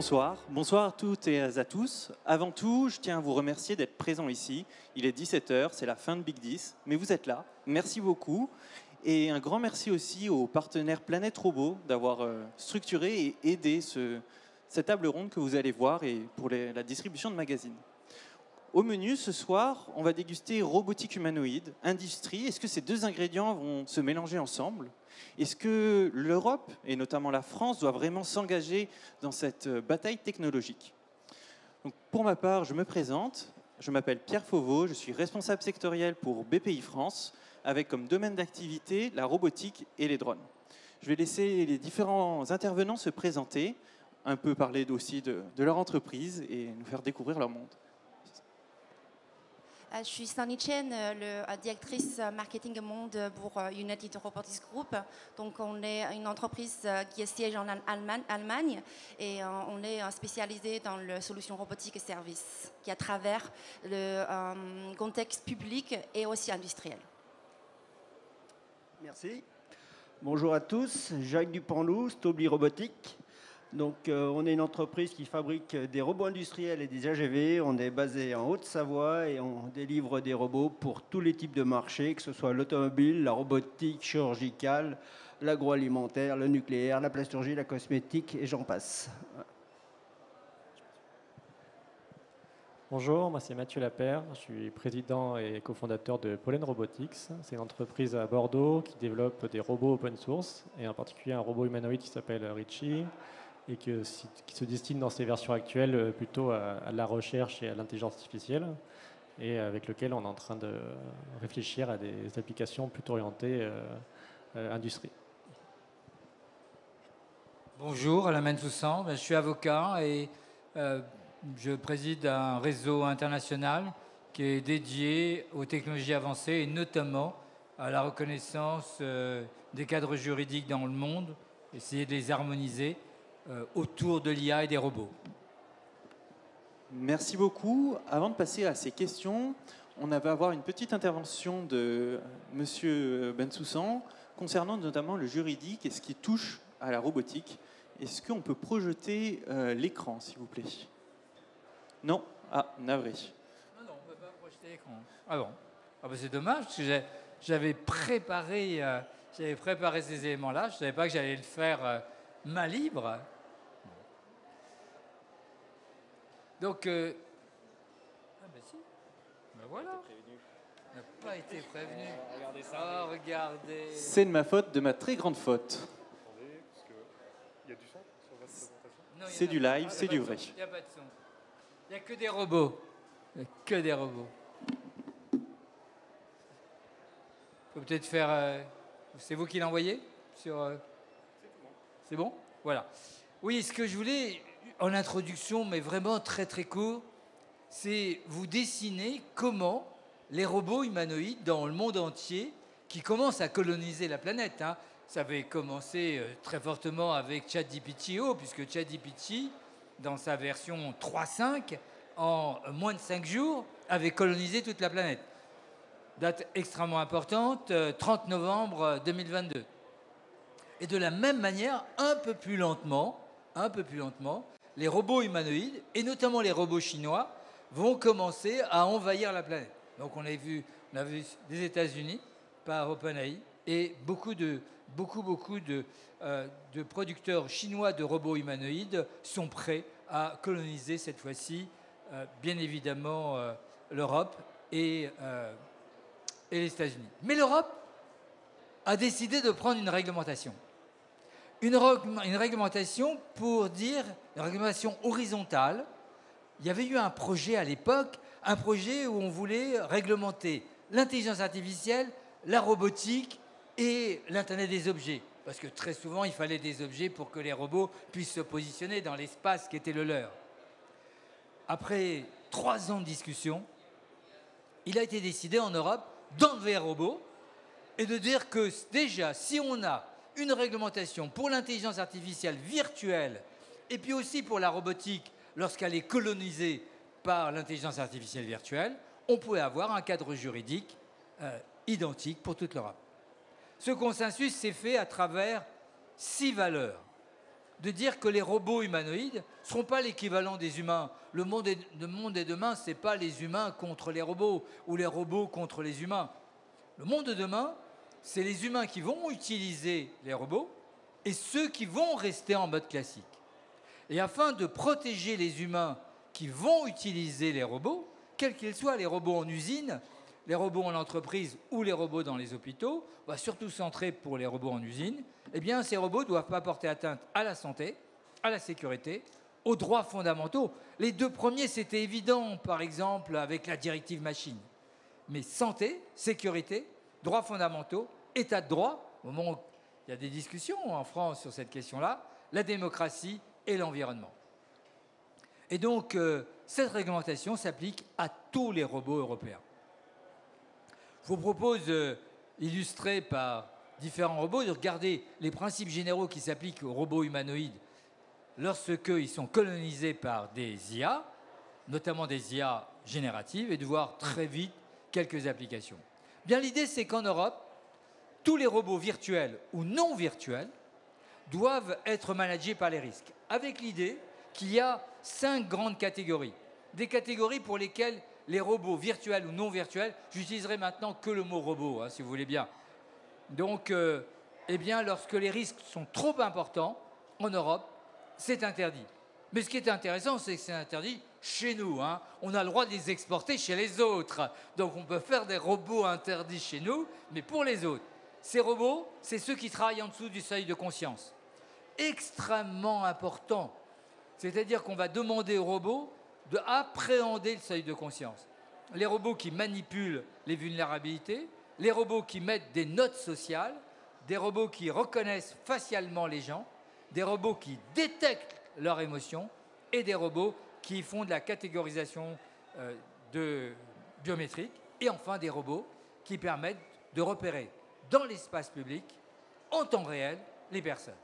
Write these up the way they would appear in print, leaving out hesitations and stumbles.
Bonsoir, bonsoir à toutes et à tous. Avant tout, je tiens à vous remercier d'être présents ici. Il est 17 heures, c'est la fin de Big 10, mais vous êtes là. Merci beaucoup. Et un grand merci aussi aux partenaires Planète Robot d'avoir structuré et aidé cette table ronde que vous allez voir et pour la distribution de magazines. Au menu, ce soir, on va déguster robotique humanoïde, industrie. Est-ce que ces deux ingrédients vont se mélanger ensemble ? Est-ce que l'Europe, et notamment la France, doit vraiment s'engager dans cette bataille technologique ? Donc, pour ma part, je me présente. Je m'appelle Pierre Fauveau, je suis responsable sectoriel pour BPI France, avec comme domaine d'activité la robotique et les drones. Je vais laisser les différents intervenants se présenter, un peu parler aussi de leur entreprise et nous faire découvrir leur monde. Je suis Sunny Chen, directrice marketing monde pour United Robotics Group. Donc, on est une entreprise qui est siège en Allemagne et on est spécialisé dans la solution robotique et services qui est à travers le contexte public et aussi industriel. Merci. Bonjour à tous, Jacques Dupont-Loup, Stobli Robotique. Donc, on est une entreprise qui fabrique des robots industriels et des AGV. On est basé en Haute-Savoie et on délivre des robots pour tous les types de marchés, que ce soit l'automobile, la robotique chirurgicale, l'agroalimentaire, le nucléaire, la plasturgie, la cosmétique et j'en passe. Bonjour, moi c'est Mathieu Lapère, je suis président et cofondateur de Pollen Robotics. C'est une entreprise à Bordeaux qui développe des robots open source et en particulier un robot humanoïde qui s'appelle Richie et qui se destine dans ses versions actuelles plutôt à la recherche et à l'intelligence artificielle et avec lequel on est en train de réfléchir à des applications plutôt orientées industrie. Bonjour, Alain Mentoussan, je suis avocat et je préside un réseau international qui est dédié aux technologies avancées et notamment à la reconnaissance des cadres juridiques dans le monde, essayer de les harmoniser autour de l'IA et des robots. Merci beaucoup. Avant de passer à ces questions, on va avoir une petite intervention de Monsieur Bensoussan concernant notamment le juridique et ce qui touche à la robotique. Est-ce qu'on peut projeter l'écran, s'il vous plaît ? Non ? Ah, navré. Non, on ne peut pas projeter l'écran. Ah bon ? Ah ben c'est dommage, parce que j'avais préparé ces éléments-là. Je ne savais pas que j'allais le faire main libre. Donc, ah ben si, ben voilà. On n'a pas été prévenu. Regardez ça. Oh, regardez. C'est de ma faute, de ma très grande faute. Attendez, parce qu'il y a du son sur votre présentation. C'est du live, c'est du vrai. Il n'y a pas de son. Il n'y a que des robots. Il n'y a que des robots. Il faut peut-être faire... c'est vous qui l'envoyez sur, C'est bon ? Voilà. Oui, ce que je voulais, en introduction, mais vraiment très très court, c'est vous dessiner comment les robots humanoïdes dans le monde entier, qui commencent à coloniser la planète, hein, ça avait commencé très fortement avec ChatGPT-O, puisque ChatGPT, dans sa version 3.5, en moins de 5 jours, avait colonisé toute la planète. Date extrêmement importante, 30 novembre 2022. Et de la même manière, un peu plus lentement, les robots humanoïdes, et notamment les robots chinois, vont commencer à envahir la planète. Donc on a vu des États-Unis par OpenAI et beaucoup de producteurs chinois de robots humanoïdes sont prêts à coloniser cette fois-ci, bien évidemment, l'Europe et les États-Unis. Mais l'Europe a décidé de prendre une réglementation. Une réglementation pour dire, une réglementation horizontale. Il y avait eu un projet à l'époque, un projet où on voulait réglementer l'intelligence artificielle, la robotique et l'Internet des objets. Parce que très souvent, il fallait des objets pour que les robots puissent se positionner dans l'espace qui était le leur. Après 3 ans de discussion, il a été décidé en Europe d'enlever les robots et de dire que déjà, si on a une réglementation pour l'intelligence artificielle virtuelle et puis aussi pour la robotique lorsqu'elle est colonisée par l'intelligence artificielle virtuelle, on pouvait avoir un cadre juridique identique pour toute l'Europe. Ce consensus s'est fait à travers 6 valeurs. de dire que les robots humanoïdes ne seront pas l'équivalent des humains. Le monde de demain, ce n'est pas les humains contre les robots ou les robots contre les humains. Le monde de demain, c'est les humains qui vont utiliser les robots et ceux qui vont rester en mode classique. Et afin de protéger les humains qui vont utiliser les robots, quels qu'ils soient, les robots en usine, les robots en entreprise ou les robots dans les hôpitaux, on va surtout centrer pour les robots en usine, eh bien ces robots ne doivent pas porter atteinte à la santé, à la sécurité, aux droits fondamentaux. Les deux premiers, c'était évident, par exemple, avec la directive machine. Mais santé, sécurité, droits fondamentaux, état de droit, au moment où il y a des discussions en France sur cette question-là, la démocratie et l'environnement. Et donc, cette réglementation s'applique à tous les robots européens. Je vous propose, illustré par différents robots, de regarder les principes généraux qui s'appliquent aux robots humanoïdes lorsqu'ils sont colonisés par des IA, notamment des IA génératives, et de voir très vite quelques applications. Bien, l'idée, c'est qu'en Europe, tous les robots virtuels ou non virtuels doivent être managés par les risques, avec l'idée qu'il y a 5 grandes catégories. Des catégories pour lesquelles les robots virtuels ou non virtuels, j'utiliserai maintenant que le mot robot, si vous voulez bien. Donc, eh bien, lorsque les risques sont trop importants, en Europe, c'est interdit. Mais ce qui est intéressant, c'est que c'est interdit chez nous. On a le droit de les exporter chez les autres. Donc, on peut faire des robots interdits chez nous, mais pour les autres. Ces robots, c'est ceux qui travaillent en dessous du seuil de conscience. Extrêmement important. C'est-à-dire qu'on va demander aux robots d'appréhender le seuil de conscience. Les robots qui manipulent les vulnérabilités, les robots qui mettent des notes sociales, des robots qui reconnaissent facialement les gens, des robots qui détectent leurs émotions et des robots qui font de la catégorisation biométrique et enfin des robots qui permettent de repérer dans l'espace public, en temps réel, les personnes.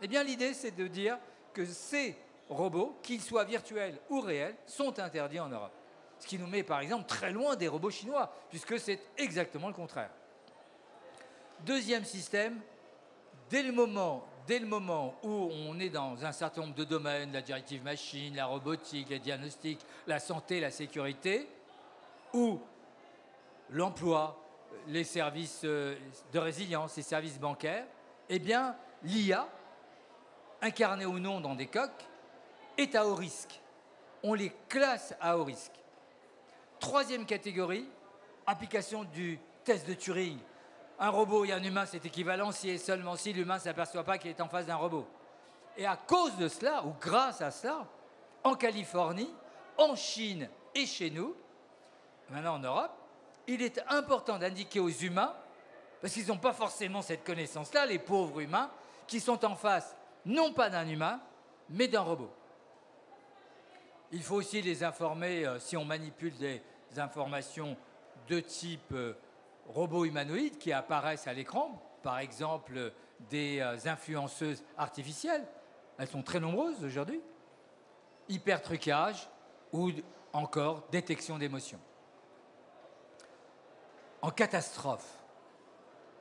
Eh bien, l'idée, c'est de dire que ces robots, qu'ils soient virtuels ou réels, sont interdits en Europe. Ce qui nous met, par exemple, très loin des robots chinois, puisque c'est exactement le contraire. Deuxième système, dès le moment où on est dans un certain nombre de domaines, la directive machine, la robotique, les diagnostics, la santé, la sécurité, ou l'emploi, les services de résilience, les services bancaires, eh bien, l'IA, incarnée ou non dans des coques, est à haut risque. On les classe à haut risque. Troisième catégorie, application du test de Turing. Un robot et un humain, c'est équivalent si et seulement si l'humain ne s'aperçoit pas qu'il est en face d'un robot. Et à cause de cela, ou grâce à cela, en Californie, en Chine et chez nous, maintenant en Europe, il est important d'indiquer aux humains, parce qu'ils n'ont pas forcément cette connaissance-là, les pauvres humains, qui sont en face, non pas d'un humain, mais d'un robot. Il faut aussi les informer, si on manipule des informations de type robots humanoïdes qui apparaissent à l'écran, par exemple des influenceuses artificielles, elles sont très nombreuses aujourd'hui, hyper-trucage ou encore détection d'émotions. En catastrophe,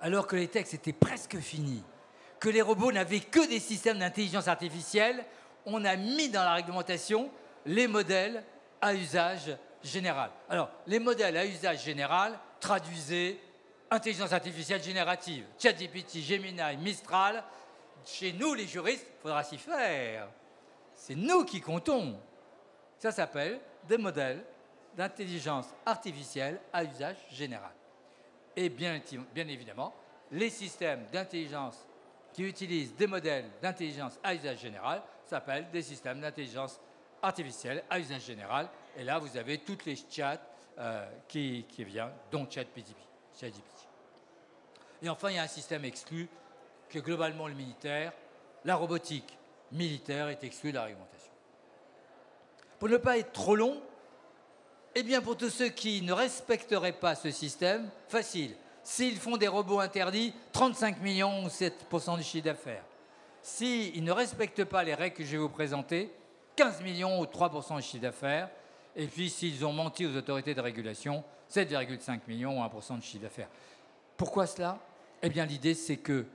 alors que les textes étaient presque finis, que les robots n'avaient que des systèmes d'intelligence artificielle, on a mis dans la réglementation les modèles à usage général. Alors, les modèles à usage général, traduisez intelligence artificielle générative, ChatGPT, Gemini, Mistral. Chez nous, les juristes, il faudra s'y faire. C'est nous qui comptons. Ça s'appelle des modèles d'intelligence artificielle à usage général. Et bien évidemment, les systèmes d'intelligence qui utilisent des modèles d'intelligence à usage général s'appellent des systèmes d'intelligence artificielle à usage général. Et là, vous avez toutes les chats qui viennent, dont ChatGPT. Et enfin, il y a un système exclu, qui est globalement le militaire. La robotique militaire est exclue de la réglementation. Pour ne pas être trop long, eh bien, pour tous ceux qui ne respecteraient pas ce système, facile. S'ils font des robots interdits, 35 millions ou 7% du chiffre d'affaires. S'ils ne respectent pas les règles que je vais vous présenter, 15 millions ou 3% du chiffre d'affaires. Et puis, s'ils ont menti aux autorités de régulation, 7,5 millions ou 1% de chiffre d'affaires. Pourquoi cela? Eh bien, l'idée, c'est que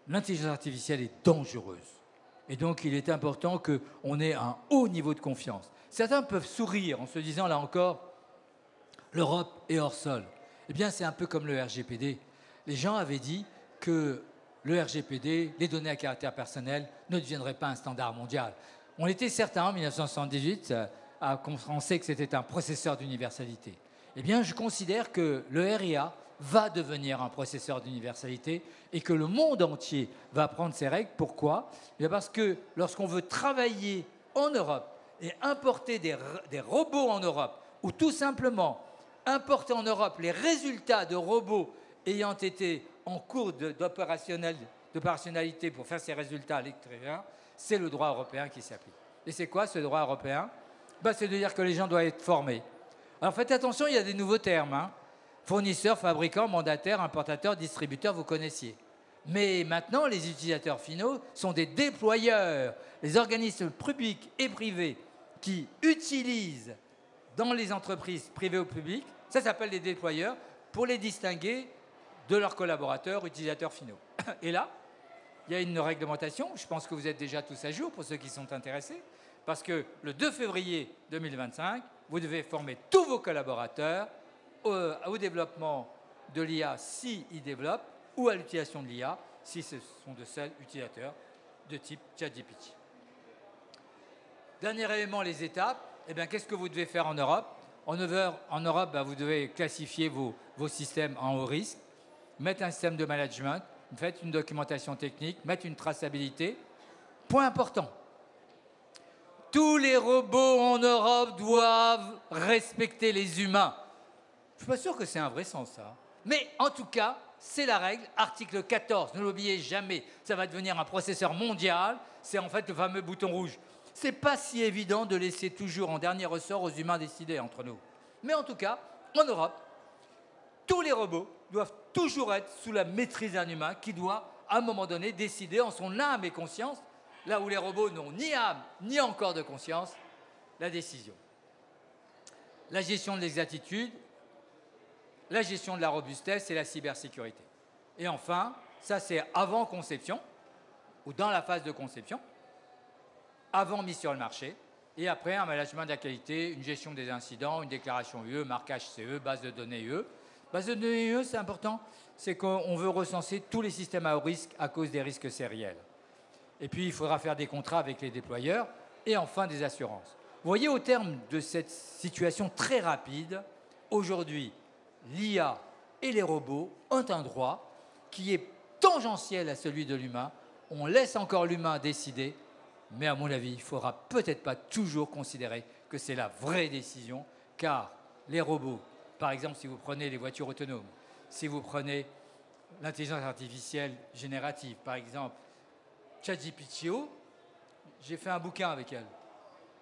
l'intelligence artificielle est dangereuse. Et donc, il est important qu'on ait un haut niveau de confiance. Certains peuvent sourire en se disant, là encore, l'Europe est hors sol. Eh bien, c'est un peu comme le RGPD. Les gens avaient dit que le RGPD, les données à caractère personnel, ne deviendraient pas un standard mondial. On était certains, en 1978, à penser que c'était un processeur d'universalité. Eh bien, je considère que le RIA va devenir un processeur d'universalité et que le monde entier va prendre ses règles. Pourquoi? Eh bien parce que lorsqu'on veut travailler en Europe et importer des robots en Europe, ou tout simplement importer en Europe les résultats de robots ayant été en cours d'opérationnalité pour faire ces résultats à l'extérieur, c'est le droit européen qui s'applique. Et c'est quoi ce droit européen? C'est de dire que les gens doivent être formés. Alors faites attention, il y a des nouveaux termes, hein. Fournisseurs, fabricants, mandataires, importateurs, distributeurs, vous connaissiez. Mais maintenant, les utilisateurs finaux sont des déployeurs. Les organismes publics et privés qui utilisent dans les entreprises privées ou publiques, ça s'appelle des déployeurs, pour les distinguer de leurs collaborateurs, utilisateurs finaux. Et là, il y a une réglementation, je pense que vous êtes déjà tous à jour pour ceux qui sont intéressés, parce que le 2 février 2025, vous devez former tous vos collaborateurs au développement de l'IA s'ils développent, ou à l'utilisation de l'IA si ce sont de seuls utilisateurs de type ChatGPT. Dernier élément, les étapes. Eh bien, qu'est-ce que vous devez faire en Europe? En Europe, vous devez classifier vos systèmes en haut risque, mettre un système de management, faites une documentation technique, mettre une traçabilité. Point important. Tous les robots en Europe doivent respecter les humains. Je ne suis pas sûr que c'est un vrai sens, ça. Mais en tout cas, c'est la règle. Article 14, ne l'oubliez jamais. Ça va devenir un processeur mondial. C'est en fait le fameux bouton rouge. Ce n'est pas si évident de laisser toujours en dernier ressort aux humains décider entre nous. Mais en tout cas, en Europe, tous les robots doivent toujours être sous la maîtrise d'un humain qui doit, à un moment donné, décider en son âme et conscience, là où les robots n'ont ni âme, ni encore de conscience, la décision. La gestion de l'exactitude, la gestion de la robustesse et la cybersécurité. Et enfin, ça c'est avant conception, ou dans la phase de conception, avant mise sur le marché, et après un management de la qualité, une gestion des incidents, une déclaration UE, marquage CE, base de données UE. Base de données UE, c'est important, c'est qu'on veut recenser tous les systèmes à haut risque à cause des risques sériels. Et puis, il faudra faire des contrats avec les déployeurs et enfin des assurances. Vous voyez, au terme de cette situation très rapide, aujourd'hui, l'IA et les robots ont un droit qui est tangentiel à celui de l'humain. On laisse encore l'humain décider, mais à mon avis, il ne faudra peut-être pas toujours considérer que c'est la vraie décision, car les robots, par exemple, si vous prenez les voitures autonomes, si vous prenez l'intelligence artificielle générative, par exemple, ChatGPT, j'ai fait un bouquin avec elle.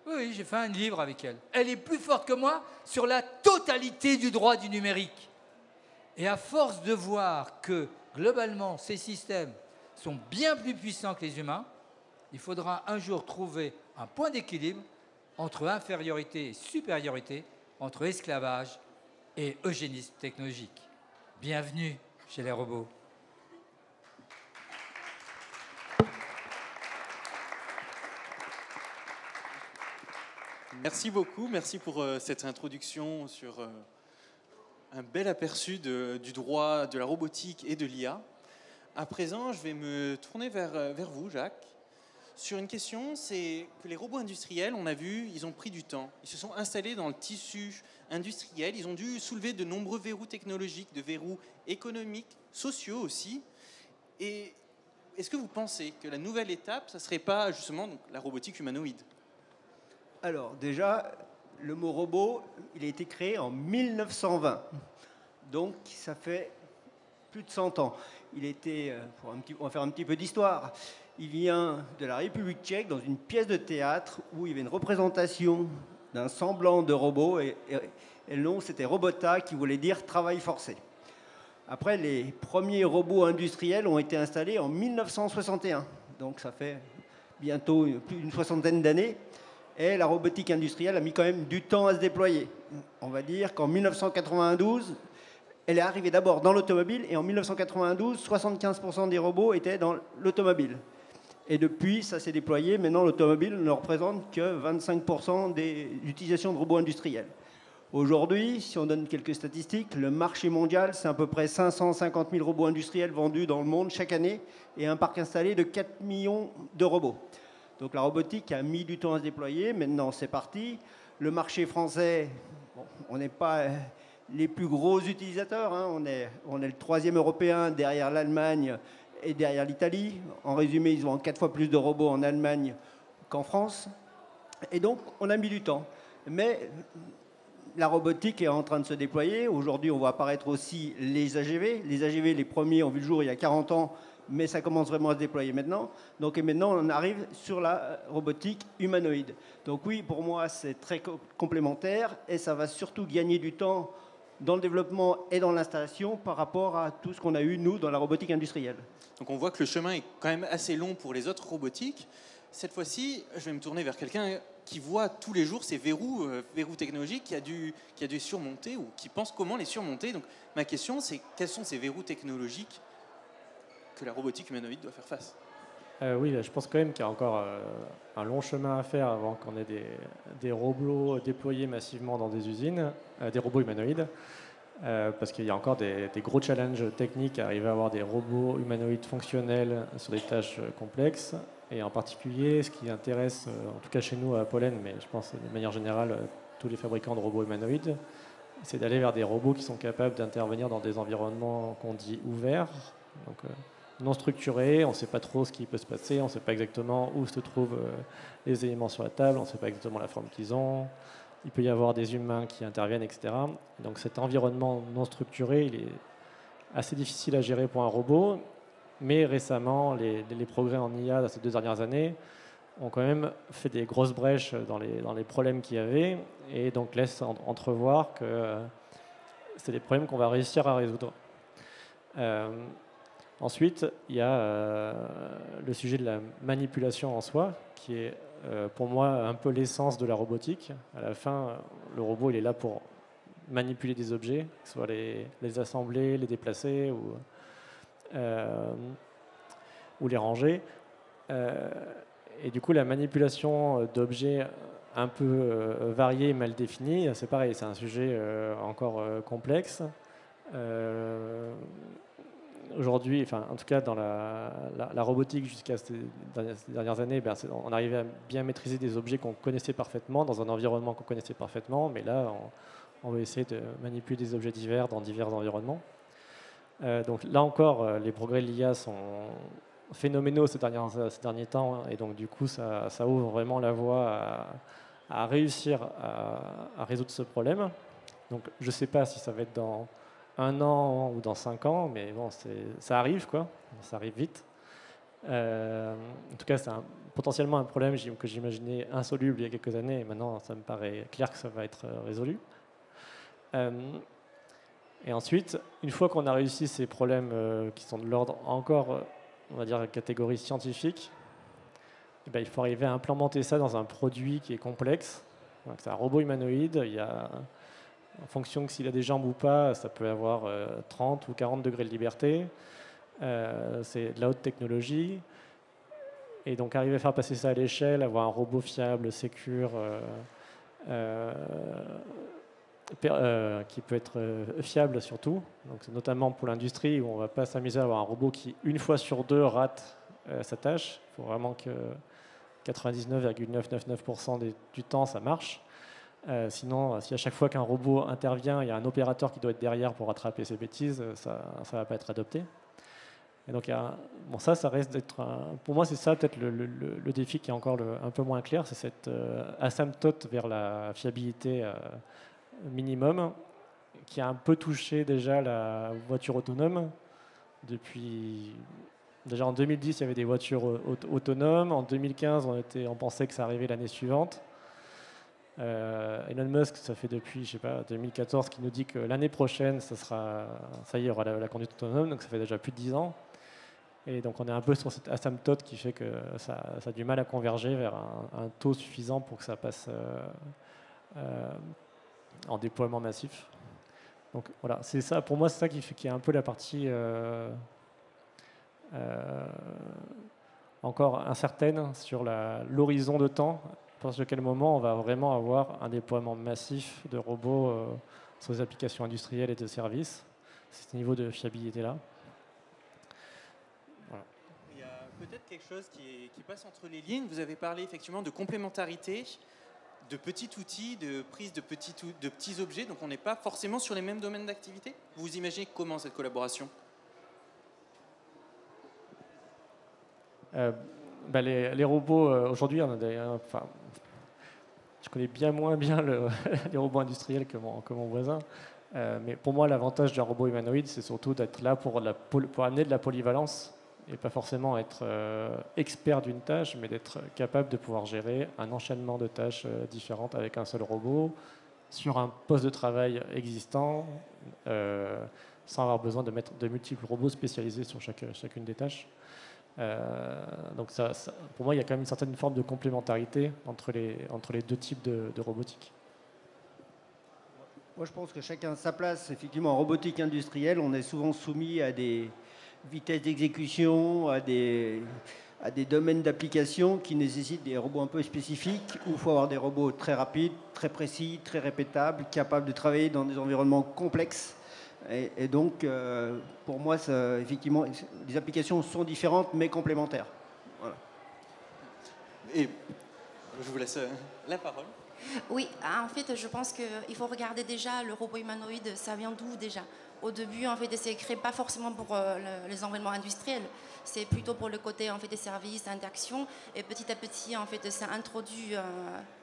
Oui, j'ai fait un livre avec elle. Elle est plus forte que moi sur la totalité du droit du numérique. Et à force de voir que, globalement, ces systèmes sont bien plus puissants que les humains, il faudra un jour trouver un point d'équilibre entre infériorité et supériorité, entre esclavage et eugénisme technologique. Bienvenue chez les robots. Merci beaucoup, merci pour cette introduction sur un bel aperçu du droit de la robotique et de l'IA. À présent, je vais me tourner vers vous, Jacques, sur une question, c'est que les robots industriels, on a vu, ils ont pris du temps. Ils se sont installés dans le tissu industriel, ils ont dû soulever de nombreux verrous technologiques, de verrous économiques, sociaux aussi. Et est-ce que vous pensez que la nouvelle étape, ça ne serait pas justement donc, la robotique humanoïde ? Alors déjà, le mot robot, il a été créé en 1920. Donc ça fait plus de 100 ans. Il était, on va faire un petit peu d'histoire, il vient de la République tchèque dans une pièce de théâtre où il y avait une représentation d'un semblant de robot et le nom c'était Robota qui voulait dire travail forcé. Après, les premiers robots industriels ont été installés en 1961. Donc ça fait bientôt plus d'une soixantaine d'années. Et la robotique industrielle a mis quand même du temps à se déployer. On va dire qu'en 1992, elle est arrivée d'abord dans l'automobile et en 1992, 75% des robots étaient dans l'automobile. Et depuis, ça s'est déployé. Maintenant, l'automobile ne représente que 25% des utilisations de robots industriels. Aujourd'hui, si on donne quelques statistiques, le marché mondial, c'est à peu près 550 000 robots industriels vendus dans le monde chaque année et un parc installé de 4 millions de robots. Donc la robotique a mis du temps à se déployer. Maintenant, c'est parti. Le marché français, bon, on n'est pas les plus gros utilisateurs. Hein. On est le 3e européen derrière l'Allemagne et derrière l'Italie. En résumé, ils ont 4 fois plus de robots en Allemagne qu'en France. Et donc, on a mis du temps. Mais la robotique est en train de se déployer. Aujourd'hui, on voit apparaître aussi les AGV. Les AGV, les premiers ont vu le jour il y a 40 ans, mais ça commence vraiment à se déployer maintenant. Donc, et maintenant, on arrive sur la robotique humanoïde. Donc oui, pour moi, c'est très complémentaire et ça va surtout gagner du temps dans le développement et dans l'installation par rapport à tout ce qu'on a eu, nous, dans la robotique industrielle. Donc on voit que le chemin est quand même assez long pour les autres robotiques. Cette fois-ci, je vais me tourner vers quelqu'un qui voit tous les jours ces verrous technologiques, qui a dû surmonter ou qui pense comment les surmonter. Donc ma question, c'est quels sont ces verrous technologiques que la robotique humanoïde doit faire face? Oui, je pense quand même qu'il y a encore un long chemin à faire avant qu'on ait des robots déployés massivement dans des usines, des robots humanoïdes, parce qu'il y a encore des gros challenges techniques à arriver à avoir des robots humanoïdes fonctionnels sur des tâches complexes. Et en particulier, ce qui intéresse, en tout cas chez nous à Pollen, mais je pense de manière générale tous les fabricants de robots humanoïdes, c'est d'aller vers des robots qui sont capables d'intervenir dans des environnements qu'on dit ouverts, donc non structurés, on ne sait pas trop ce qui peut se passer, on ne sait pas exactement où se trouvent les éléments sur la table, on ne sait pas exactement la forme qu'ils ont, il peut y avoir des humains qui interviennent, etc. Donc cet environnement non structuré, il est assez difficile à gérer pour un robot, mais récemment, les progrès en IA dans ces 2 dernières années ont quand même fait des grosses brèches dans les problèmes qu'il y avait, et donc laissent entrevoir que c'est des problèmes qu'on va réussir à résoudre. Ensuite, il y a le sujet de la manipulation en soi, qui est pour moi un peu l'essence de la robotique. À la fin, le robot il est là pour manipuler des objets, que ce soit les assembler, les déplacer ou les ranger. Et du coup, la manipulation d'objets un peu variés et mal définis, c'est pareil, c'est un sujet encore complexe. Aujourd'hui, enfin, en tout cas dans la robotique jusqu'à ces dernières années, on arrivait à bien maîtriser des objets qu'on connaissait parfaitement, dans un environnement qu'on connaissait parfaitement, mais là, on va essayer de manipuler des objets divers dans divers environnements. Donc là encore, les progrès de l'IA sont phénoménaux ces derniers temps, et donc du coup, ça ouvre vraiment la voie à réussir à résoudre ce problème. Donc je ne sais pas si ça va être dans 1 an ou dans 5 ans, mais bon, ça arrive, quoi. Ça arrive vite. En tout cas, c'est potentiellement un problème que j'imaginais insoluble il y a quelques années, et maintenant, ça me paraît clair que ça va être résolu. Et ensuite, une fois qu'on a réussi ces problèmes qui sont de l'ordre encore, on va dire, catégorie scientifique, il faut arriver à implémenter ça dans un produit qui est complexe. Donc, c'est un robot humanoïde, il y a... En fonction que s'il a des jambes ou pas, ça peut avoir 30 ou 40 degrés de liberté. C'est de la haute technologie. Et donc arriver à faire passer ça à l'échelle, avoir un robot fiable, sécure, qui peut être fiable surtout. Donc, notamment pour l'industrie où on ne va pas s'amuser à avoir un robot qui, 1 fois sur 2, rate sa tâche. Il faut vraiment que 99,999% du temps, ça marche. Sinon, si à chaque fois qu'un robot intervient, il y a un opérateur qui doit être derrière pour rattraper ses bêtises, ça ne va pas être adopté. Et donc, ça reste d'être... Pour moi, c'est ça peut-être le défi qui est encore un peu moins clair, c'est cette asymptote vers la fiabilité minimum qui a un peu touché déjà la voiture autonome. Déjà en 2010, il y avait des voitures autonomes. En 2015, on pensait que ça arrivait l'année suivante. Elon Musk, ça fait depuis, 2014, qui nous dit que l'année prochaine, ça y est, il y aura la conduite autonome, donc ça fait déjà plus de 10 ans. Et donc on est un peu sur cette asymptote qui fait que ça a du mal à converger vers un taux suffisant pour que ça passe en déploiement massif. Donc voilà, c'est ça, pour moi, c'est ça qui est un peu la partie, on encore incertaine sur l'horizon de temps, à partir de quel moment on va vraiment avoir un déploiement massif de robots sur les applications industrielles et de services. C'est ce niveau de fiabilité-là. Voilà. Il y a peut-être quelque chose qui passe entre les lignes. Vous avez parlé effectivement de complémentarité, de petits outils, de prise de petits objets. Donc on n'est pas forcément sur les mêmes domaines d'activité. Vous imaginez comment cette collaboration ? Les robots, aujourd'hui, je connais bien moins bien les robots industriels que mon voisin. Mais pour moi, l'avantage d'un robot humanoïde, c'est surtout d'être là pour amener de la polyvalence et pas forcément être expert d'une tâche, mais d'être capable de pouvoir gérer un enchaînement de tâches différentes avec un seul robot sur un poste de travail existant, sans avoir besoin de mettre de multiples robots spécialisés sur chacune des tâches. Donc pour moi, il y a quand même une certaine forme de complémentarité entre les deux types de robotique. Moi, je pense que chacun a sa place. Effectivement, en robotique industrielle, on est souvent soumis à des vitesses d'exécution, à des domaines d'application qui nécessitent des robots un peu spécifiques, où il faut avoir des robots très rapides, très précis, très répétables, capables de travailler dans des environnements complexes. Et donc, pour moi, effectivement, les applications sont différentes, mais complémentaires. Voilà. Et je vous laisse la parole. Oui, en fait, je pense qu'il faut regarder déjà le robot humanoïde, ça vient d'où déjà ? Au début, en fait, c'est créé pas forcément pour les environnements industriels, c'est plutôt pour le côté en fait des services, interactions, et petit à petit, en fait, ça introduit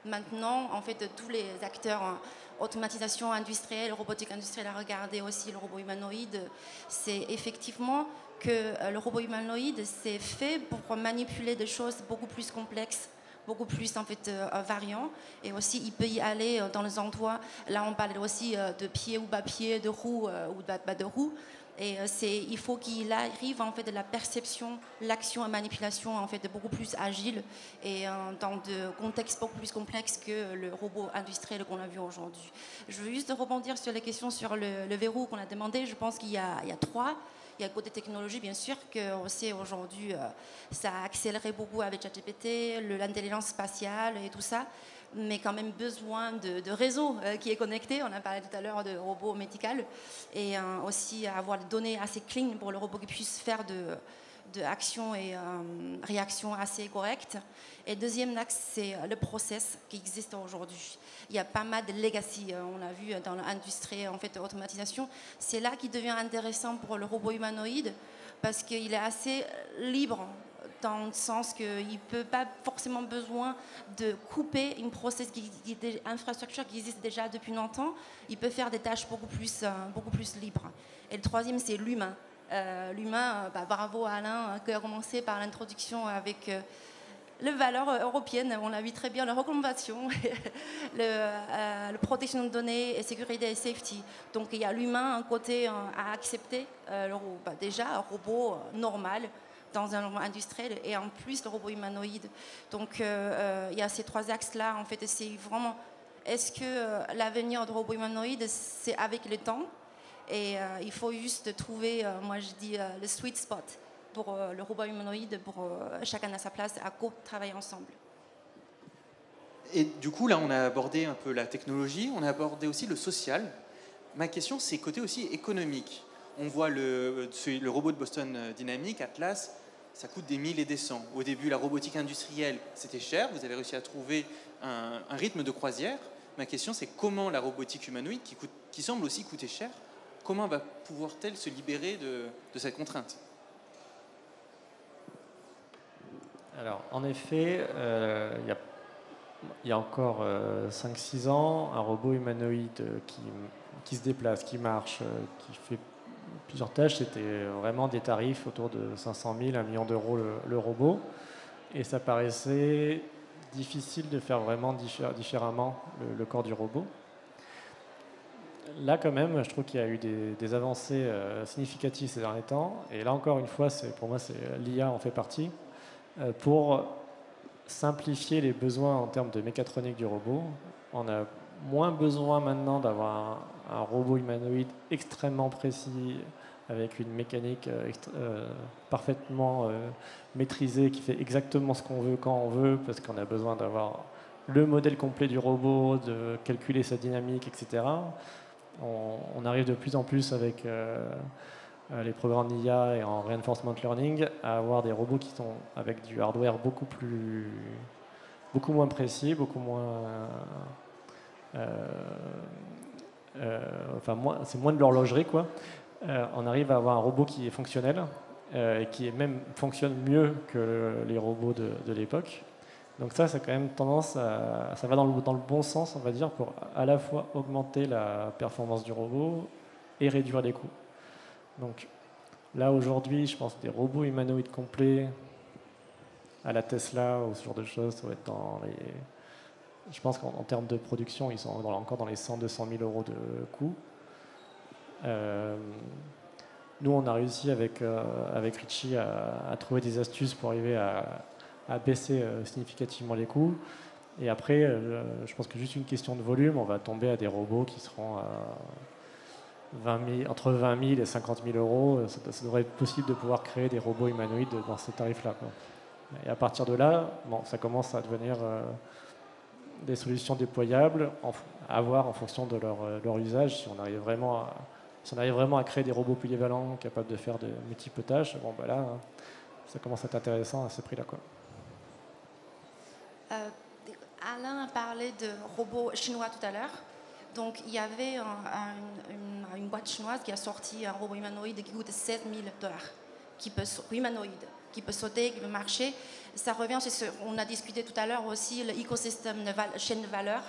maintenant, en fait, tous les acteurs automatisation industrielle, robotique industrielle à regarder aussi le robot humanoïde. C'est effectivement que le robot humanoïde, c'est fait pour manipuler des choses beaucoup plus complexes, beaucoup plus en fait variant, et aussi il peut y aller dans les endroits. Là on parle aussi de pied ou bas pied, de roue ou bas de roue, et il faut qu'il arrive en fait de la perception, l'action et manipulation en fait beaucoup plus agile et dans des contextes beaucoup plus complexes que le robot industriel qu'on a vu aujourd'hui. Je veux juste rebondir sur les questions sur le verrou qu'on a demandé. Je pense qu'il y a trois. Il y a le côté technologie, bien sûr, qu'on sait aujourd'hui, ça a accéléré beaucoup avec ChatGPT, l'intelligence spatiale et tout ça, mais quand même besoin de réseau qui est connecté. On a parlé tout à l'heure de robots médical, et aussi avoir des données assez clean pour le robot qui puisse faire de actions et réactions assez correctes. Et deuxième axe, c'est le process qui existe aujourd'hui. Il y a pas mal de legacy, on a vu dans l'industrie en fait, automatisation. C'est là qui devient intéressant pour le robot humanoïde parce qu'il est assez libre dans le sens qu'il ne peut pas forcément besoin de couper une infrastructure qui existe déjà depuis longtemps. Il peut faire des tâches beaucoup plus libres. Et le troisième, c'est l'humain. L'humain, bravo à Alain qui a commencé par l'introduction avec les valeurs européennes. On a vu très bien la recommandation, la protection de données, et sécurité et safety. Donc il y a l'humain, un côté à accepter, déjà un robot normal dans un robot industriel et en plus le robot humanoïde. Donc il y a ces trois axes-là. En fait, c'est vraiment, est-ce que l'avenir du robot humanoïde, c'est avec le temps ? Et il faut juste trouver, moi je dis, le sweet spot pour le robot humanoïde, pour chacun à sa place, à co-travailler ensemble. Et du coup, là, on a abordé un peu la technologie, on a abordé aussi le social. Ma question, c'est côté aussi économique. On voit le robot de Boston Dynamics, Atlas, ça coûte des 1000 et des 100. Au début, la robotique industrielle, c'était cher. Vous avez réussi à trouver un rythme de croisière. Ma question, c'est comment la robotique humanoïde, qui semble aussi coûter cher, comment va pouvoir-t-elle se libérer de cette contrainte ? Alors, en effet, il y a encore 5-6 ans, un robot humanoïde qui se déplace, qui marche, qui fait plusieurs tâches, c'était vraiment des tarifs autour de 500 000, 1 million d'euros le robot. Et ça paraissait difficile de faire vraiment différemment le corps du robot. Là, quand même, je trouve qu'il y a eu des avancées significatives ces derniers temps. Et là, encore une fois, pour moi, l'IA en fait partie. Pour simplifier les besoins en termes de mécatronique du robot, on a moins besoin maintenant d'avoir un robot humanoïde extrêmement précis, avec une mécanique parfaitement maîtrisée, qui fait exactement ce qu'on veut quand on veut, parce qu'on a besoin d'avoir le modèle complet du robot, de calculer sa dynamique, etc. On arrive de plus en plus avec les programmes d'IA et en reinforcement learning à avoir des robots qui sont avec du hardware beaucoup moins précis, beaucoup moins... c'est moins de l'horlogerie, quoi. On arrive à avoir un robot qui est fonctionnel et qui fonctionne mieux que les robots de l'époque. Donc ça quand même tendance ça va dans le bon sens, on va dire, pour à la fois augmenter la performance du robot et réduire les coûts. Donc là aujourd'hui, je pense que des robots humanoïdes complets à la Tesla ou ce genre de choses, ça va être dans les... Je pense qu'en termes de production, ils sont encore dans les 100-200 000 euros de coût. Nous, on a réussi avec Richie à trouver des astuces pour arriver à baisser significativement les coûts. Et après, je pense que juste une question de volume, on va tomber à des robots qui seront entre 20 000 et 50 000 euros. Ça devrait être possible de pouvoir créer des robots humanoïdes dans ces tarifs-là, quoi. Et à partir de là, ça commence à devenir des solutions déployables à voir en fonction de leur usage. Si on arrive vraiment à créer des robots polyvalents capables de faire de multiples tâches, là, ça commence à être intéressant à ce prix-là, quoi. Alain a parlé de robots chinois tout à l'heure. Donc, il y avait une boîte chinoise qui a sorti un robot humanoïde qui coûte 7 000 $, humanoïde, qui peut sauter, qui peut marcher. Ça revient sur ce qu'on a discuté tout à l'heure aussi, l'écosystème de chaîne de valeur.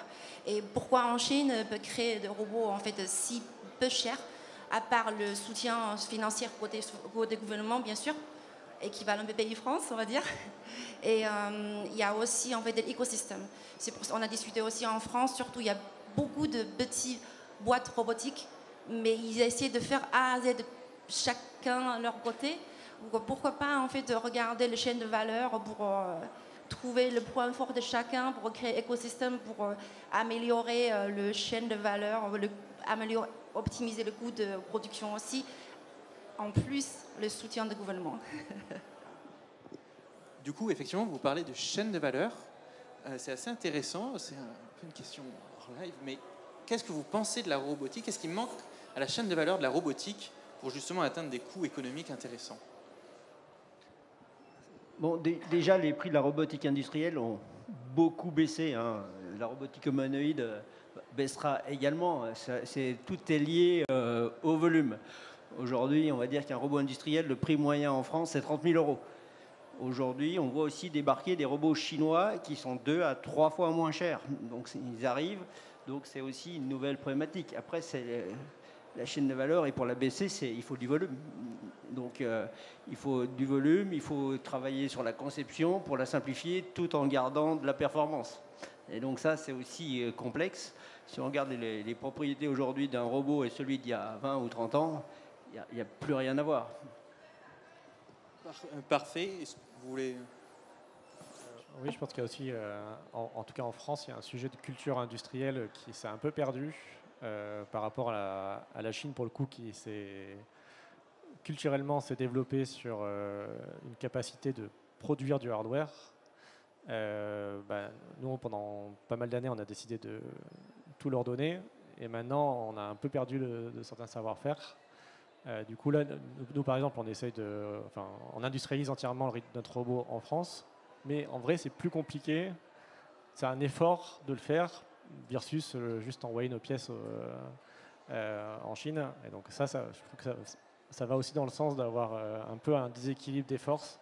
Et pourquoi en Chine peut créer des robots en fait si peu chers, à part le soutien financier côté gouvernement, bien sûr, équivalent BPI France, on va dire. Et il y a aussi en fait de l'écosystème. On a discuté aussi en France, surtout il y a beaucoup de petites boîtes robotiques, mais ils essaient de faire A à Z chacun à leur côté. Pourquoi pas en fait de regarder les chaînes de valeur pour trouver le point fort de chacun, pour créer écosystème, pour améliorer le chaîne de valeur, optimiser le coût de production aussi, en plus le soutien du gouvernement. Du coup, effectivement, vous parlez de chaîne de valeur. C'est assez intéressant, c'est un peu une question hors live, mais qu'est-ce que vous pensez de la robotique? Qu'est-ce qui manque à la chaîne de valeur de la robotique pour justement atteindre des coûts économiques intéressants? Bon, déjà, les prix de la robotique industrielle ont beaucoup baissé, hein. La robotique humanoïde baissera également. Tout est lié au volume. Aujourd'hui, on va dire qu'un robot industriel, le prix moyen en France, c'est 30 000 euros. Aujourd'hui, on voit aussi débarquer des robots chinois qui sont 2 à 3 fois moins chers. Donc, ils arrivent. Donc, c'est aussi une nouvelle problématique. Après, c'est la chaîne de valeur, et pour la baisser, il faut du volume. Donc, il faut du volume, il faut travailler sur la conception pour la simplifier tout en gardant de la performance. Et donc, ça, c'est aussi complexe. Si on regarde les propriétés aujourd'hui d'un robot et celui d'il y a 20 ou 30 ans, il n'y a plus rien à voir. Parfait. Est-ce que vous voulez... Oui, je pense qu'il y a aussi, en tout cas en France, il y a un sujet de culture industrielle qui s'est un peu perdu par rapport à la Chine, pour le coup, qui culturellement s'est développée sur une capacité de produire du hardware. Nous, pendant pas mal d'années, on a décidé de tout leur donner, et maintenant, on a un peu perdu de certains savoir-faire. Du coup, là, nous, par exemple, on industrialise entièrement notre robot en France, mais en vrai, c'est plus compliqué. C'est un effort de le faire versus juste envoyer nos pièces en Chine. Et donc je trouve que ça va aussi dans le sens d'avoir un peu un déséquilibre des forces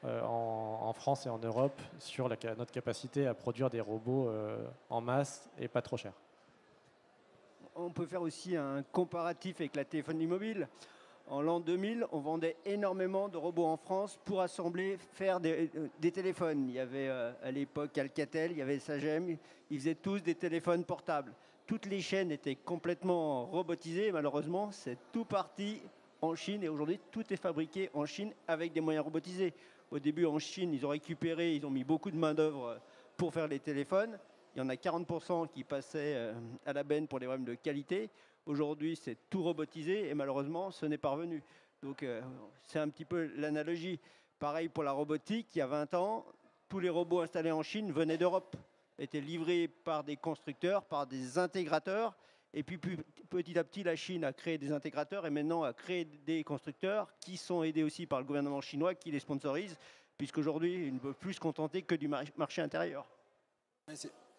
en France et en Europe sur notre capacité à produire des robots en masse et pas trop cher. On peut faire aussi un comparatif avec la téléphonie mobile. En l'an 2000, on vendait énormément de robots en France pour assembler, faire des téléphones. Il y avait à l'époque Alcatel, il y avait Sagem, ils faisaient tous des téléphones portables. Toutes les chaînes étaient complètement robotisées. Malheureusement, c'est tout parti en Chine, et aujourd'hui, tout est fabriqué en Chine avec des moyens robotisés. Au début, en Chine, ils ont mis beaucoup de main-d'œuvre pour faire les téléphones. Il y en a 40% qui passaient à la benne pour des problèmes de qualité. Aujourd'hui, c'est tout robotisé et malheureusement, ce n'est pas revenu. Donc, c'est un petit peu l'analogie. Pareil pour la robotique, il y a 20 ans, tous les robots installés en Chine venaient d'Europe, étaient livrés par des constructeurs, par des intégrateurs. Et puis petit à petit, la Chine a créé des intégrateurs et maintenant a créé des constructeurs qui sont aidés aussi par le gouvernement chinois qui les sponsorise, puisqu'aujourd'hui, ils ne peuvent plus se contenter que du marché intérieur.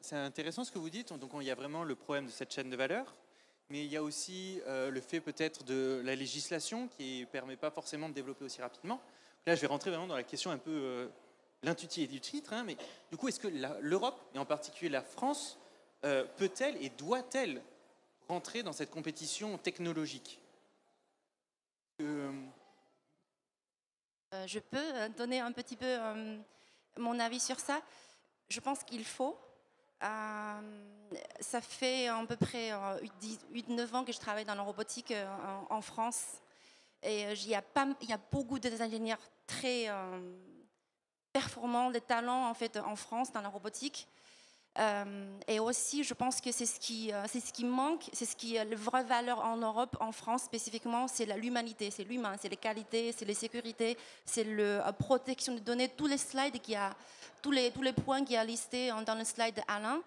C'est intéressant ce que vous dites. Donc il y a vraiment le problème de cette chaîne de valeur, mais il y a aussi le fait peut-être de la législation qui ne permet pas forcément de développer aussi rapidement. Là, je vais rentrer vraiment dans la question un peu l'intuitif du titre, hein, mais du coup, est-ce que l'Europe, et en particulier la France, peut-elle et doit-elle rentrer dans cette compétition technologique? Je peux donner un petit peu mon avis sur ça. Je pense qu'il faut. Ça fait à peu près 8-9 ans que je travaille dans la robotique en France. Et il y a beaucoup d'ingénieurs très performants, des talents en fait en France dans la robotique. Et aussi, je pense que c'est ce qui manque, c'est ce qui est la vraie valeur en Europe, en France spécifiquement, c'est l'humanité, c'est l'humain, c'est les qualités, c'est les sécurités, c'est la protection des données, tous les slides tous les points qu'il y a listés dans le slide d'Alain.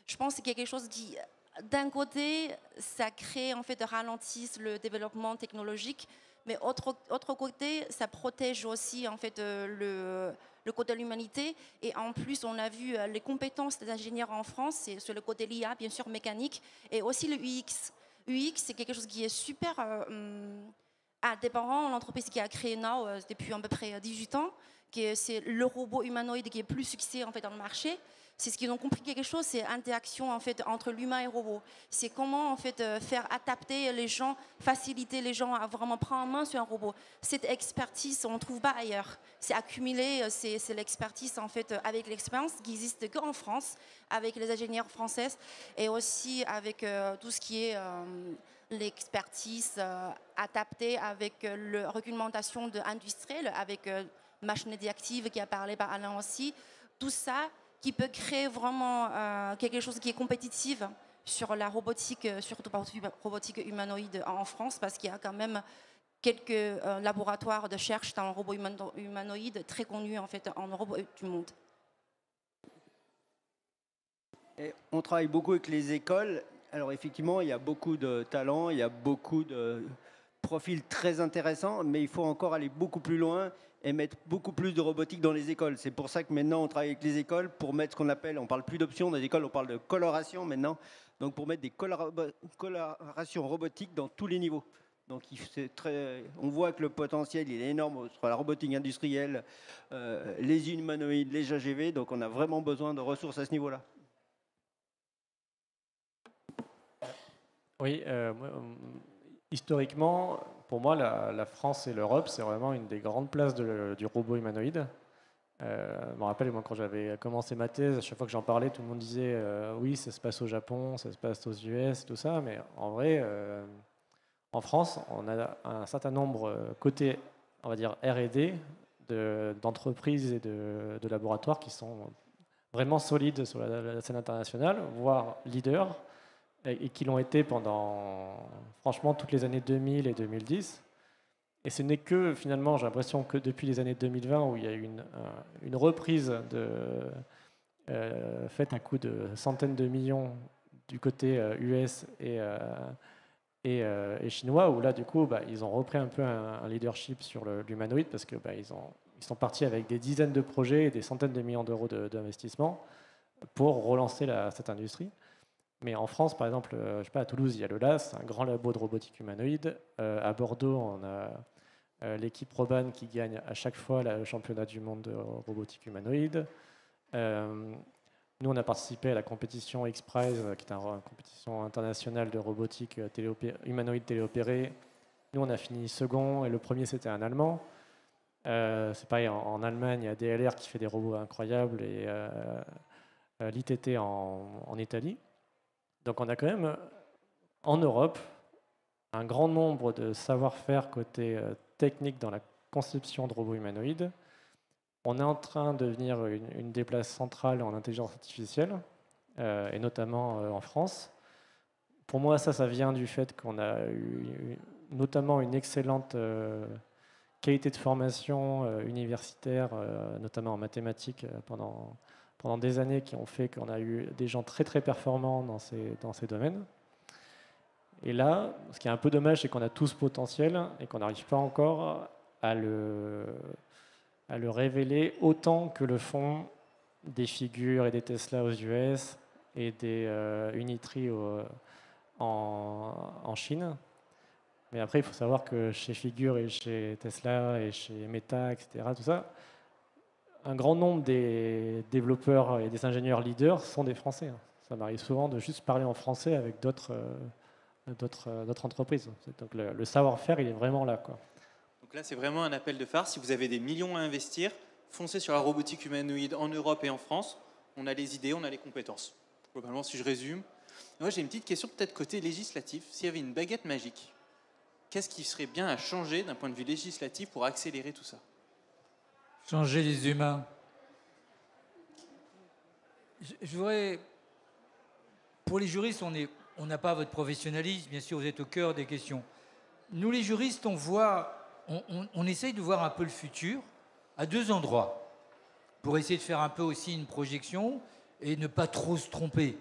Je pense que c'est quelque chose qui, d'un côté, ça crée en fait, ralentisse le développement technologique, mais autre côté, ça protège aussi en fait le côté de l'humanité. Et en plus, on a vu les compétences des ingénieurs en France, c'est sur le côté l'IA, bien sûr, mécanique, et aussi le UX. UX, c'est quelque chose qui est super indépendant. L'entreprise qui a créé Now depuis à peu près 18 ans, c'est le robot humanoïde qui est plus succès en fait, dans le marché. C'est ce qu'ils ont compris quelque chose, c'est l'interaction en fait, entre l'humain et le robot. C'est comment en fait, faire adapter les gens, faciliter les gens à vraiment prendre en main sur un robot. Cette expertise, on ne trouve pas ailleurs. C'est accumulé, c'est l'expertise en fait, avec l'expérience qui existe qu'en France, avec les ingénieurs françaises et aussi avec tout ce qui est l'expertise adaptée avec la réglementation industrielle, avec machine active qui a parlé par Alain aussi. Tout ça qui peut créer vraiment quelque chose qui est compétitif sur la robotique, surtout par la robotique humanoïde en France, parce qu'il y a quand même quelques laboratoires de recherche dans le robot humanoïde très connus en fait en Europe et du monde. Et on travaille beaucoup avec les écoles. Alors effectivement, il y a beaucoup de talents, il y a beaucoup de profils très intéressants, mais il faut encore aller beaucoup plus loin et mettre beaucoup plus de robotique dans les écoles. C'est pour ça que maintenant, on travaille avec les écoles pour mettre ce qu'on appelle, on parle plus d'options dans les écoles, on parle de coloration maintenant, donc pour mettre des colorations robotiques dans tous les niveaux. Donc on voit que le potentiel il est énorme sur la robotique industrielle, les humanoïdes, les AGV, donc on a vraiment besoin de ressources à ce niveau-là. Oui, historiquement, pour moi, la France et l'Europe, c'est vraiment une des grandes places du robot humanoïde. Je me rappelle, moi, quand j'avais commencé ma thèse, à chaque fois que j'en parlais, tout le monde disait oui, ça se passe au Japon, ça se passe aux US, tout ça. Mais en vrai, en France, on a un certain nombre, côté, on va dire, R&D, d'entreprises et de laboratoires qui sont vraiment solides sur la scène internationale, voire leaders, et qui l'ont été pendant, franchement, toutes les années 2000 et 2010. Et ce n'est que, finalement, j'ai l'impression que depuis les années 2020, où il y a eu une reprise faite à coût de centaines de millions du côté US et chinois, où là, du coup, ils ont repris un peu un leadership sur l'humanoïde, parce que ils sont partis avec des dizaines de projets et des centaines de millions d'euros d'investissement pour relancer cette industrie. Mais en France, par exemple, je sais pas, à Toulouse, il y a le LAS, un grand labo de robotique humanoïde. À Bordeaux, on a l'équipe Roban qui gagne à chaque fois le championnat du monde de robotique humanoïde. Nous, on a participé à la compétition X-Prize, qui est une compétition internationale de robotique humanoïde téléopérée. Nous, on a fini second, et le premier, c'était un Allemand. C'est pareil, en Allemagne, il y a DLR qui fait des robots incroyables, et l'ITT en Italie. Donc on a quand même, en Europe, un grand nombre de savoir-faire côté technique dans la conception de robots humanoïdes. On est en train de devenir une des places centrales en intelligence artificielle, et notamment en France. Pour moi, ça vient du fait qu'on a eu notamment une excellente qualité de formation universitaire, notamment en mathématiques, pendant des années, qui ont fait qu'on a eu des gens très très performants dans ces domaines. Et là, ce qui est un peu dommage, c'est qu'on a tout ce potentiel et qu'on n'arrive pas encore à le révéler autant que le font des Figure et des Tesla aux US et des Unitree en Chine. Mais après, il faut savoir que chez Figure et chez Tesla et chez Meta, etc., tout ça, un grand nombre des développeurs et des ingénieurs leaders sont des Français. Ça m'arrive souvent de juste parler en français avec d'autres entreprises. Donc le savoir-faire, il est vraiment là, quoi. Donc là, c'est vraiment un appel de phare. Si vous avez des millions à investir, foncez sur la robotique humanoïde en Europe et en France. On a les idées, on a les compétences. Globalement, si je résume. Moi, j'ai une petite question peut-être côté législatif. S'il y avait une baguette magique, qu'est-ce qui serait bien à changer d'un point de vue législatif pour accélérer tout ça? Changer les humains. Je voudrais... Pour les juristes, on n'a pas votre professionnalisme, bien sûr, vous êtes au cœur des questions. Nous, les juristes, on essaye de voir un peu le futur à deux endroits, pour essayer de faire un peu aussi une projection et ne pas trop se tromper.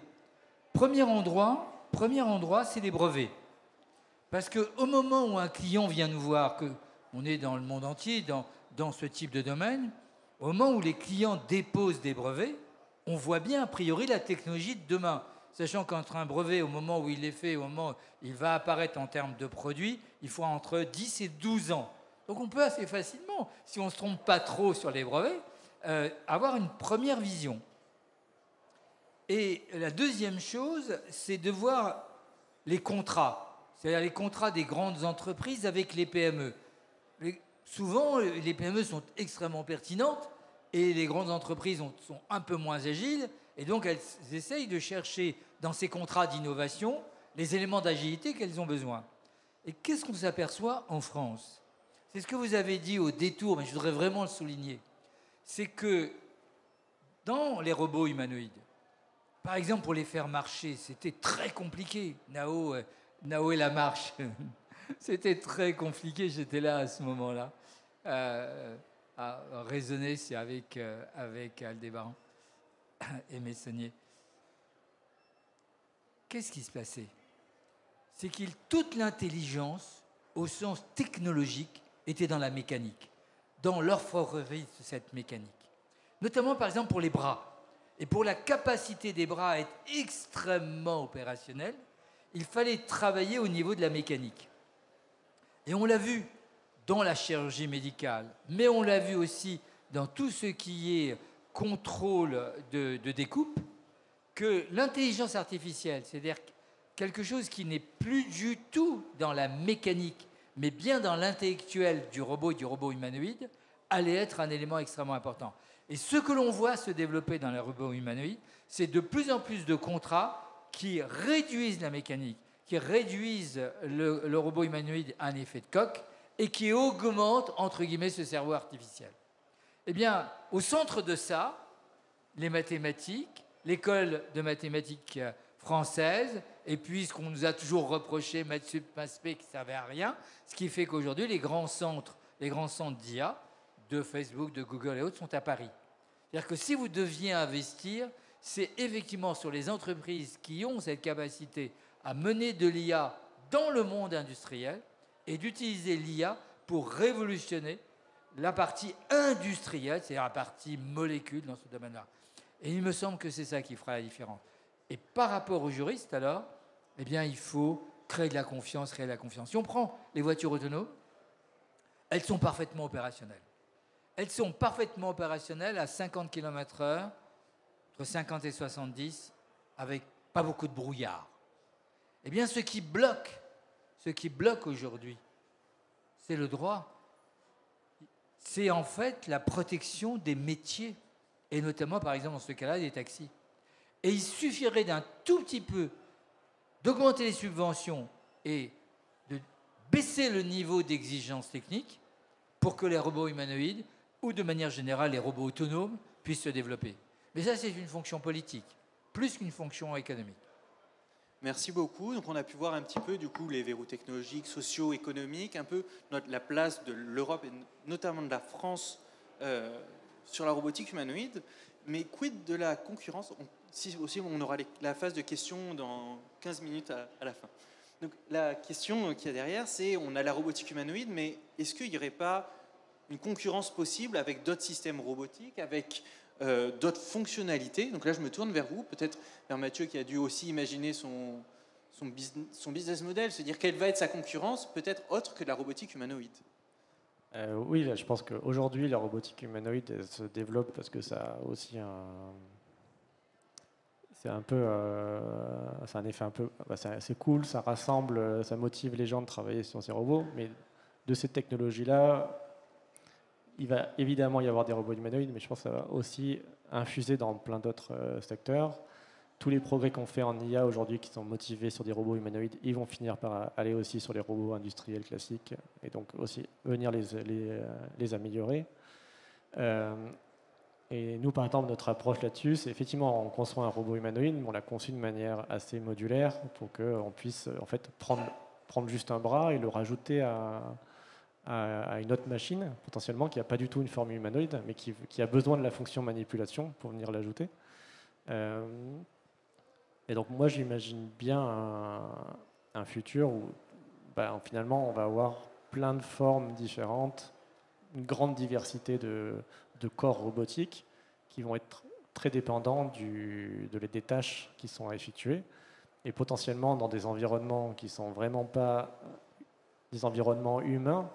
Premier endroit, c'est les brevets. Parce qu'au moment où un client vient nous voir, qu'on est dans le monde entier, dans ce type de domaine, au moment où les clients déposent des brevets, on voit bien a priori la technologie de demain. Sachant qu'entre un brevet, au moment où il est fait, au moment où il va apparaître en termes de produits, il faut entre 10 et 12 ans. Donc on peut assez facilement, si on ne se trompe pas trop sur les brevets, avoir une première vision. Et la deuxième chose, c'est de voir les contrats, c'est-à-dire les contrats des grandes entreprises avec les PME. Souvent, les PME sont extrêmement pertinentes et les grandes entreprises sont un peu moins agiles, et donc elles essayent de chercher dans ces contrats d'innovation les éléments d'agilité qu'elles ont besoin. Et qu'est-ce qu'on s'aperçoit en France? C'est ce que vous avez dit au détour, mais je voudrais vraiment le souligner. C'est que dans les robots humanoïdes, par exemple pour les faire marcher, c'était très compliqué. Nao et la marche, c'était très compliqué, j'étais là à ce moment-là, à raisonner avec Aldébaran et Messonnier. Qu'est-ce qui se passait? C'est que toute l'intelligence, au sens technologique, était dans la mécanique, dans l'orfèvrerie de cette mécanique. Notamment, par exemple, pour les bras. Et pour la capacité des bras à être extrêmement opérationnels, il fallait travailler au niveau de la mécanique. Et on l'a vu dans la chirurgie médicale, mais on l'a vu aussi dans tout ce qui est contrôle de découpe, que l'intelligence artificielle, c'est-à-dire quelque chose qui n'est plus du tout dans la mécanique, mais bien dans l'intellectuel du robot et du robot humanoïde, allait être un élément extrêmement important. Et ce que l'on voit se développer dans les robots humanoïdes, c'est de plus en plus de contrats qui réduisent la mécanique, qui réduisent le robot humanoïde à un effet de coque et qui augmentent, entre guillemets, ce cerveau artificiel. Eh bien, au centre de ça, les mathématiques, l'école de mathématiques française, et puis ce qu'on nous a toujours reproché, MathSup, MathSP, qui ne servait à rien, ce qui fait qu'aujourd'hui, les grands centres d'IA, de Facebook, de Google et autres, sont à Paris. C'est-à-dire que si vous deviez investir, c'est effectivement sur les entreprises qui ont cette capacité à mener de l'IA dans le monde industriel et d'utiliser l'IA pour révolutionner la partie industrielle, c'est-à-dire la partie molécule dans ce domaine-là. Et il me semble que c'est ça qui fera la différence. Et par rapport aux juristes, alors, eh bien, il faut créer de la confiance, créer de la confiance. Si on prend les voitures autonomes, elles sont parfaitement opérationnelles. Elles sont parfaitement opérationnelles à 50 km/h, entre 50 et 70, avec pas beaucoup de brouillard. Eh bien, ce qui bloque aujourd'hui, c'est le droit. C'est en fait la protection des métiers, et notamment, par exemple, dans ce cas-là, des taxis. Et il suffirait d'un tout petit peu d'augmenter les subventions et de baisser le niveau d'exigence technique pour que les robots humanoïdes, ou de manière générale les robots autonomes, puissent se développer. Mais ça, c'est une fonction politique, plus qu'une fonction économique. Merci beaucoup. Donc on a pu voir un petit peu du coup les verrous technologiques, socio-économiques, un peu la place de l'Europe et notamment de la France sur la robotique humanoïde. Mais quid de la concurrence? Si aussi on aura la phase de questions dans 15 minutes à la fin. Donc la question qu'il y a derrière, c'est on a la robotique humanoïde, mais est-ce qu'il n'y aurait pas une concurrence possible avec d'autres systèmes robotiques, avec d'autres fonctionnalités? Donc là, je me tourne vers vous, peut-être vers Mathieu qui a dû aussi imaginer son business model, se dire quelle va être sa concurrence, peut-être autre que de la robotique humanoïde. Oui, là, je pense qu'aujourd'hui, la robotique humanoïde elle se développe parce que ça a aussi c'est un effet un peu, c'est cool, ça rassemble, ça motive les gens de travailler sur ces robots, mais de cette technologie-là, il va évidemment y avoir des robots humanoïdes, mais je pense que ça va aussi infuser dans plein d'autres secteurs. Tous les progrès qu'on fait en IA aujourd'hui qui sont motivés sur des robots humanoïdes, ils vont finir par aller aussi sur les robots industriels classiques et donc aussi venir les améliorer. Et nous, par exemple, notre approche là-dessus, c'est effectivement, on construit un robot humanoïde, mais on l'a conçu de manière assez modulaire pour qu'on puisse en fait prendre juste un bras et le rajouter à une autre machine, potentiellement, qui n'a pas du tout une forme humanoïde, mais qui a besoin de la fonction manipulation pour venir l'ajouter. Et donc moi, j'imagine bien un futur où finalement, on va avoir plein de formes différentes, une grande diversité de corps robotiques qui vont être très dépendants des tâches qui sont à effectuer et potentiellement dans des environnements qui ne sont vraiment pas des environnements humains,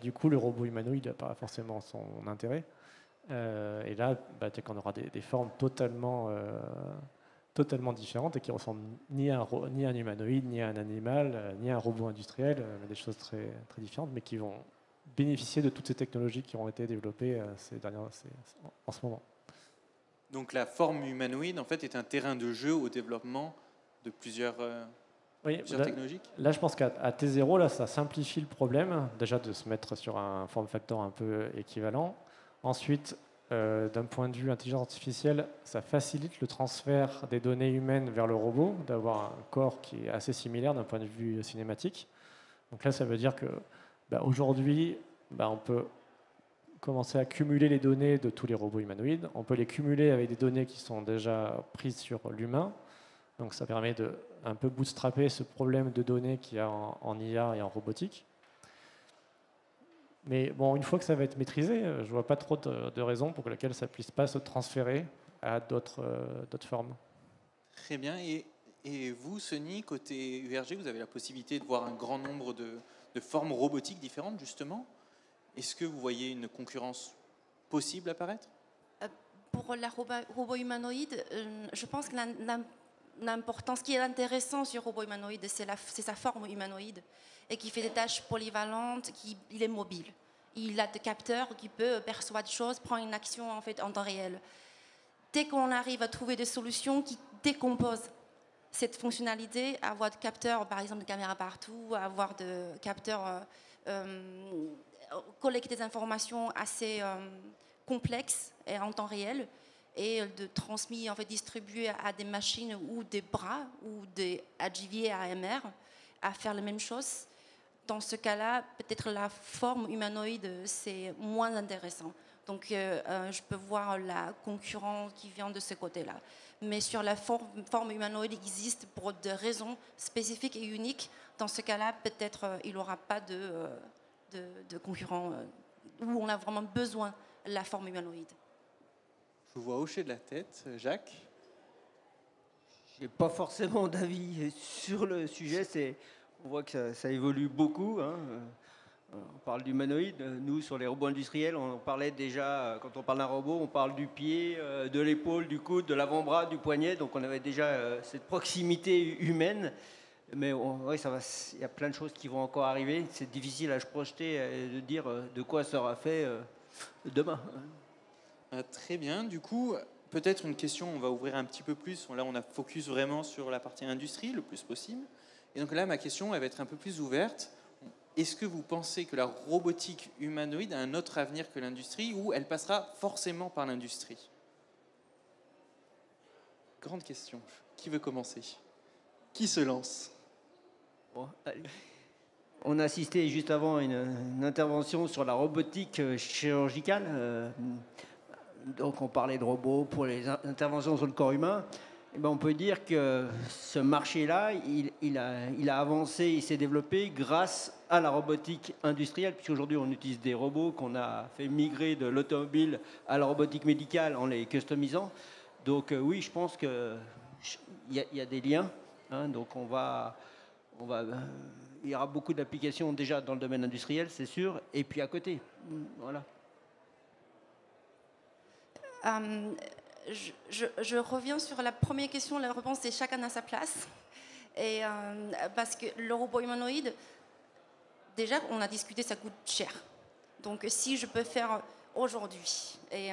du coup le robot humanoïde n'a pas forcément son intérêt. Et là, dès qu'on aura des formes totalement différentes et qui ressemblent ni à un humanoïde, ni à un animal, ni à un robot industriel, mais des choses très, très différentes, mais qui vont bénéficier de toutes ces technologies qui ont été développées en ce moment. Donc la forme humanoïde, en fait, est un terrain de jeu au développement de plusieurs technologies. Là, je pense qu'à T0, là, ça simplifie le problème, déjà de se mettre sur un form factor un peu équivalent. Ensuite, d'un point de vue intelligence artificielle, ça facilite le transfert des données humaines vers le robot, d'avoir un corps qui est assez similaire d'un point de vue cinématique. Donc là, ça veut dire que aujourd'hui, on peut commencer à cumuler les données de tous les robots humanoïdes. On peut les cumuler avec des données qui sont déjà prises sur l'humain. Donc ça permet de un peu bootstrapper ce problème de données qu'il y a en IA et en robotique. Mais bon, une fois que ça va être maîtrisé, je ne vois pas trop de raisons pour lesquelles ça ne puisse pas se transférer à d'autres formes. Très bien. Et vous, Sony, côté URG, vous avez la possibilité de voir un grand nombre de formes robotiques différentes, justement. Est-ce que vous voyez une concurrence possible apparaître? Pour la robot humanoïde, je pense que l'importance, ce qui est intéressant sur le robot humanoïde, c'est sa forme humanoïde et qui fait des tâches polyvalentes, il est mobile. Il a des capteurs qui peut percevoir des choses, prendre une action en temps réel. Dès qu'on arrive à trouver des solutions qui décomposent cette fonctionnalité, avoir des capteurs, par exemple de caméras partout, avoir des capteurs collecter des informations assez complexes et en temps réel et de transmis, distribuer à des machines ou des bras ou des AGV AMR à faire la même chose. Dans ce cas-là, peut-être la forme humanoïde, c'est moins intéressant. Donc, je peux voir la concurrence qui vient de ce côté-là. Mais sur la forme humanoïde existe pour des raisons spécifiques et uniques. Dans ce cas-là, peut-être il n'y aura pas de concurrent où on a vraiment besoin de la forme humanoïde. Je vous vois hocher de la tête. Jacques? Je n'ai pas forcément d'avis sur le sujet. On voit que ça évolue beaucoup. On parle d'humanoïde. Nous, sur les robots industriels, on parlait déjà, quand on parle d'un robot, on parle du pied, de l'épaule, du coude, de l'avant-bras, du poignet. Donc on avait déjà cette proximité humaine. Mais il y a plein de choses qui vont encore arriver. C'est difficile à se projeter et de dire de quoi sera fait demain. Très bien. Du coup, peut-être une question, on va ouvrir un petit peu plus. Là, on a focus vraiment sur la partie industrie le plus possible. Et donc là, ma question, elle va être un peu plus ouverte. Est-ce que vous pensez que la robotique humanoïde a un autre avenir que l'industrie ou elle passera forcément par l'industrie? Grande question. Qui veut commencer? Qui se lance? Bon, allez. On a assisté juste avant à une intervention sur la robotique chirurgicale. Donc on parlait de robots pour les interventions sur le corps humain. Eh ben, on peut dire que ce marché-là, il a avancé, il s'est développé grâce à la robotique industrielle, puisqu'aujourd'hui on utilise des robots qu'on a fait migrer de l'automobile à la robotique médicale en les customisant. Donc oui, je pense qu'il y a des liens. Hein, donc il y aura beaucoup d'applications déjà dans le domaine industriel, c'est sûr, et puis à côté. Voilà. Je reviens sur la première question. La réponse, c'est chacun à sa place. Et, parce que le robot humanoïde, déjà, on a discuté, ça coûte cher. Donc, si je peux faire aujourd'hui, et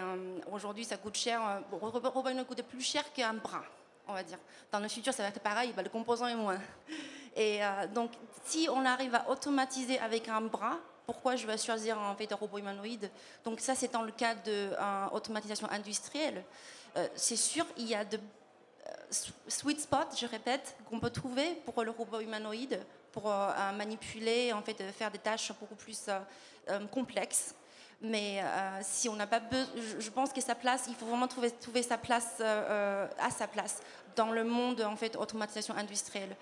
aujourd'hui, ça coûte cher, le robot humanoïde coûte plus cher qu'un bras, on va dire. Dans le futur, ça va être pareil, le composant est moins. Et donc, si on arrive à automatiser avec un bras, pourquoi je vais choisir en fait un robot humanoïde? Donc ça, c'est dans le cas de automatisation industrielle. C'est sûr, il y a de sweet spots, je répète, qu'on peut trouver pour le robot humanoïde, pour manipuler, en fait, faire des tâches beaucoup plus complexes. Mais si on n'a pas besoin, je pense que sa place, il faut vraiment trouver sa place à sa place dans le monde en fait automatisation industrielle.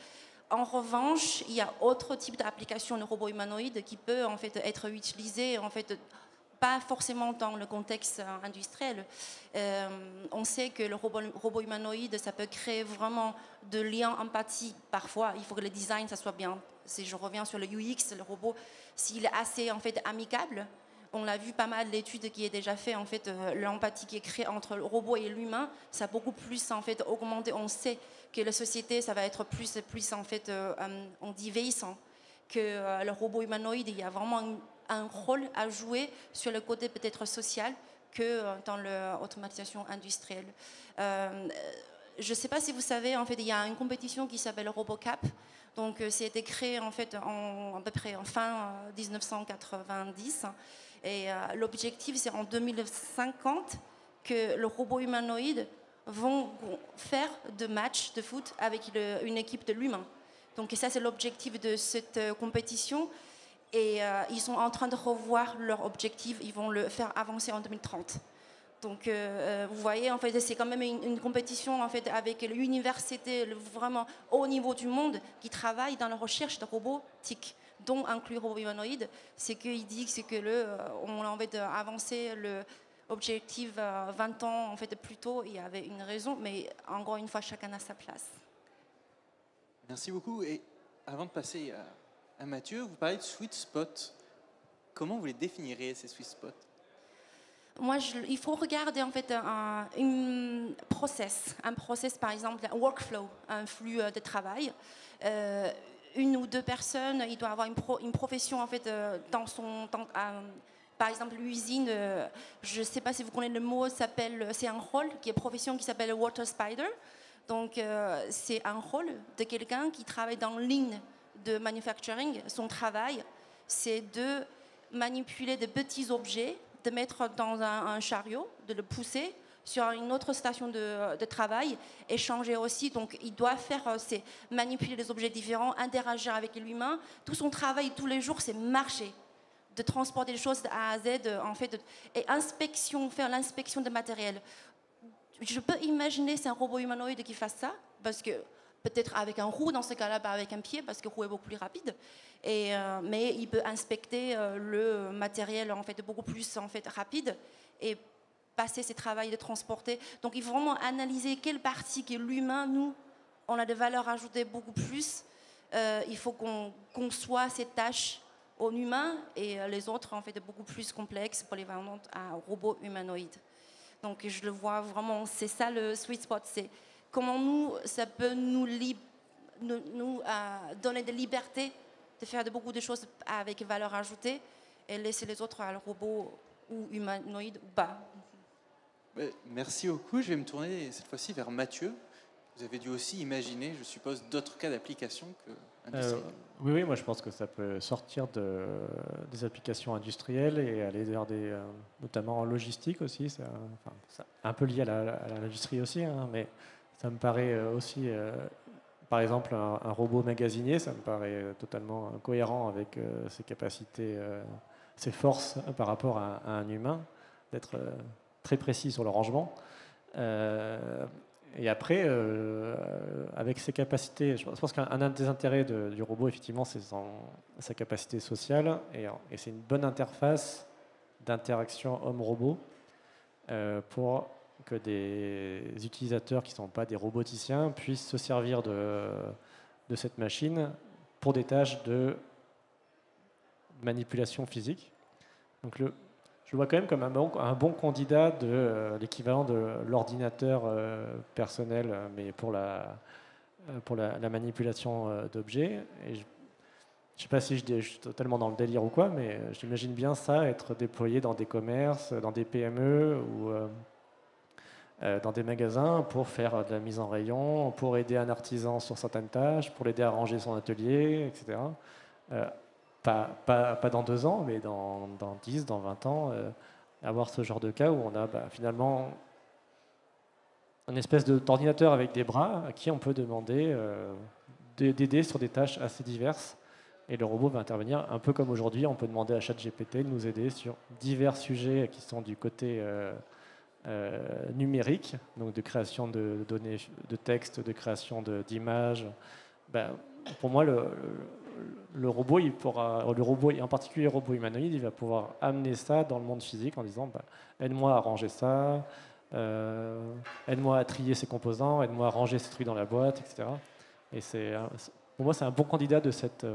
En revanche, il y a autre type d'application de robot humanoïde qui peut en fait être utilisé en fait pas forcément dans le contexte industriel. On sait que le robot humanoïde, ça peut créer vraiment de liens empathie. Parfois, il faut que le design ça soit bien. Si je reviens sur le UX, le robot, s'il est assez en fait amicable. On l'a vu pas mal d'études qui est déjà fait en fait l'empathie qui est créée entre le robot et l'humain, ça a beaucoup plus en fait augmenté. On sait que la société ça va être plus en fait on dit vieillissant, que le robot humanoïde il y a vraiment un rôle à jouer sur le côté peut-être social que dans l'automatisation industrielle. Je ne sais pas si vous savez, en fait, il y a une compétition qui s'appelle RoboCap. Donc, c'est été créé en fait à peu près en fin 1990. Et l'objectif, c'est en 2050 que le robot humanoïde vont faire de matchs de foot avec une équipe de l'humain. Donc, ça, c'est l'objectif de cette compétition. Et ils sont en train de revoir leur objectif. Ils vont le faire avancer en 2030. Donc, vous voyez, en fait, c'est quand même une compétition en fait, avec l'université vraiment haut niveau du monde qui travaille dans la recherche de robotique, dont inclut robot humanoïde. C'est qu'il dit que on a envie d'avancer l'objectif 20 ans en fait, plus tôt. Il y avait une raison, mais encore une fois, chacun a sa place. Merci beaucoup. Et avant de passer à Mathieu, vous parlez de sweet spot. Comment vous les définirez, ces sweet spots? Moi, il faut regarder en fait un process par exemple, un workflow, un flux de travail. Une ou deux personnes, il doit avoir une profession en fait par exemple l'usine. Je ne sais pas si vous connaissez le mot, c'est un rôle qui est profession qui s'appelle water spider. Donc c'est un rôle de quelqu'un qui travaille dans ligne de manufacturing. Son travail, c'est de manipuler de petits objets, de mettre dans un chariot, de le pousser sur une autre station de travail et changer aussi. Donc, il doit faire, c'est manipuler des objets différents, interagir avec l'humain. Tout son travail, tous les jours, c'est marcher, de transporter les choses de A à Z, en fait, et faire l'inspection de matériel. Je peux imaginer c'est un robot humanoïde qui fasse ça, parce que peut-être avec un roue dans ce cas-là, pas avec un pied, parce que le roue est beaucoup plus rapide. Mais il peut inspecter le matériel en fait beaucoup plus en fait rapide et passer ses travaux de transporter. Donc il faut vraiment analyser quelle partie que l'humain, nous, on a des valeurs ajoutées beaucoup plus. Il faut qu'on conçoit ces tâches en humain et les autres en fait beaucoup plus complexes pour les vendre à un robot humanoïde. Donc je le vois vraiment, c'est ça le sweet spot, c'est comment ça peut nous donner de liberté de faire beaucoup de choses avec valeur ajoutée et laisser les autres à le robot ou humanoïde ou pas. Merci beaucoup. Je vais me tourner cette fois-ci vers Mathieu. Vous avez dû aussi imaginer, je suppose, d'autres cas d'application que industriels. Oui, moi je pense que ça peut sortir des applications industrielles et aller vers notamment en logistique aussi. C'est un peu lié à l'industrie aussi, hein, mais Ça me paraît aussi, par exemple, un robot magasinier, ça me paraît totalement cohérent avec ses capacités, ses forces par rapport à un humain, d'être très précis sur le rangement. Et après, avec ses capacités, je pense qu'un des intérêts du robot, effectivement, c'est sa capacité sociale, et c'est une bonne interface d'interaction homme-robot pour que des utilisateurs qui ne sont pas des roboticiens puissent se servir de cette machine pour des tâches de manipulation physique. Donc je le vois quand même comme un bon candidat de l'équivalent de l'ordinateur personnel, mais pour la manipulation d'objets. Et je ne sais pas si je suis totalement dans le délire ou quoi, mais j'imagine bien ça être déployé dans des commerces, dans des PME ou dans des magasins pour faire de la mise en rayon, pour aider un artisan sur certaines tâches, pour l'aider à ranger son atelier, etc. Pas dans 2 ans, mais dans 10, dans 20 ans, avoir ce genre de cas où on a finalement une espèce d'ordinateur avec des bras à qui on peut demander d'aider sur des tâches assez diverses. Et le robot va intervenir un peu comme aujourd'hui, on peut demander à ChatGPT de nous aider sur divers sujets qui sont du côté numérique, donc de création de données, de textes, de création d'images. Pour moi, le robot, et en particulier le robot humanoïde, il va pouvoir amener ça dans le monde physique en disant aide-moi à ranger ça, aide-moi à trier ces composants, aide-moi à ranger ces trucs dans la boîte, etc. Et pour moi, c'est un bon candidat de cet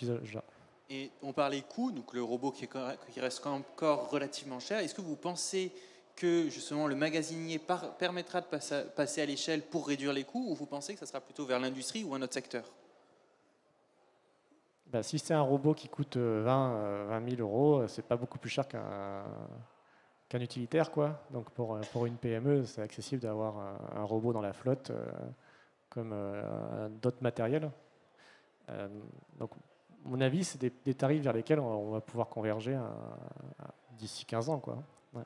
usage-là. Et on parlait coût, donc le robot qui reste encore relativement cher. Est-ce que vous pensez que justement le magasinier permettra de passer à l'échelle pour réduire les coûts, ou vous pensez que ça sera plutôt vers l'industrie ou un autre secteur? Si c'est un robot qui coûte 20 000 euros, c'est pas beaucoup plus cher qu'un utilitaire, quoi. Donc pour une PME, c'est accessible d'avoir un robot dans la flotte comme d'autres matériels. Donc, à mon avis, c'est des tarifs vers lesquels on va pouvoir converger d'ici 15 ans, quoi. Ouais.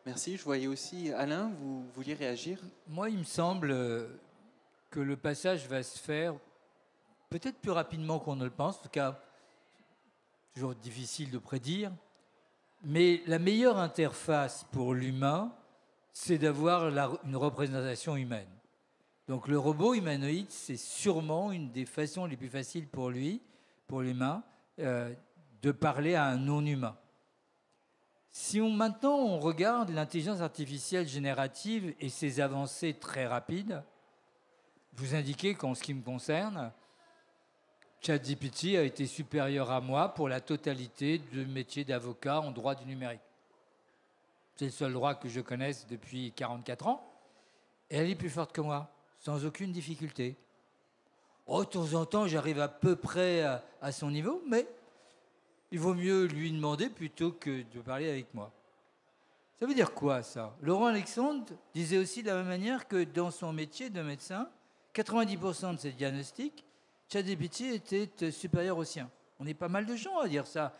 Merci. Je voyais aussi Alain, vous vouliez réagir? Moi, il me semble que le passage va se faire peut-être plus rapidement qu'on ne le pense. En tout cas, toujours difficile de prédire. Mais la meilleure interface pour l'humain, c'est d'avoir une représentation humaine. Donc le robot humanoïde, c'est sûrement une des façons les plus faciles pour lui, pour l'humain, de parler à un non-humain. Si maintenant on regarde l'intelligence artificielle générative et ses avancées très rapides, je vous indiquais qu'en ce qui me concerne, ChatGPT a été supérieur à moi pour la totalité du métier d'avocat en droit du numérique. C'est le seul droit que je connaisse depuis 44 ans. Et elle est plus forte que moi, sans aucune difficulté. De temps en temps, j'arrive à peu près à son niveau, mais il vaut mieux lui demander plutôt que de parler avec moi. Ça veut dire quoi, ça? Laurent Alexandre disait aussi de la même manière que dans son métier de médecin, 90% de ses diagnostics, ChatGPT était supérieur au sien. On est pas mal de gens à dire ça,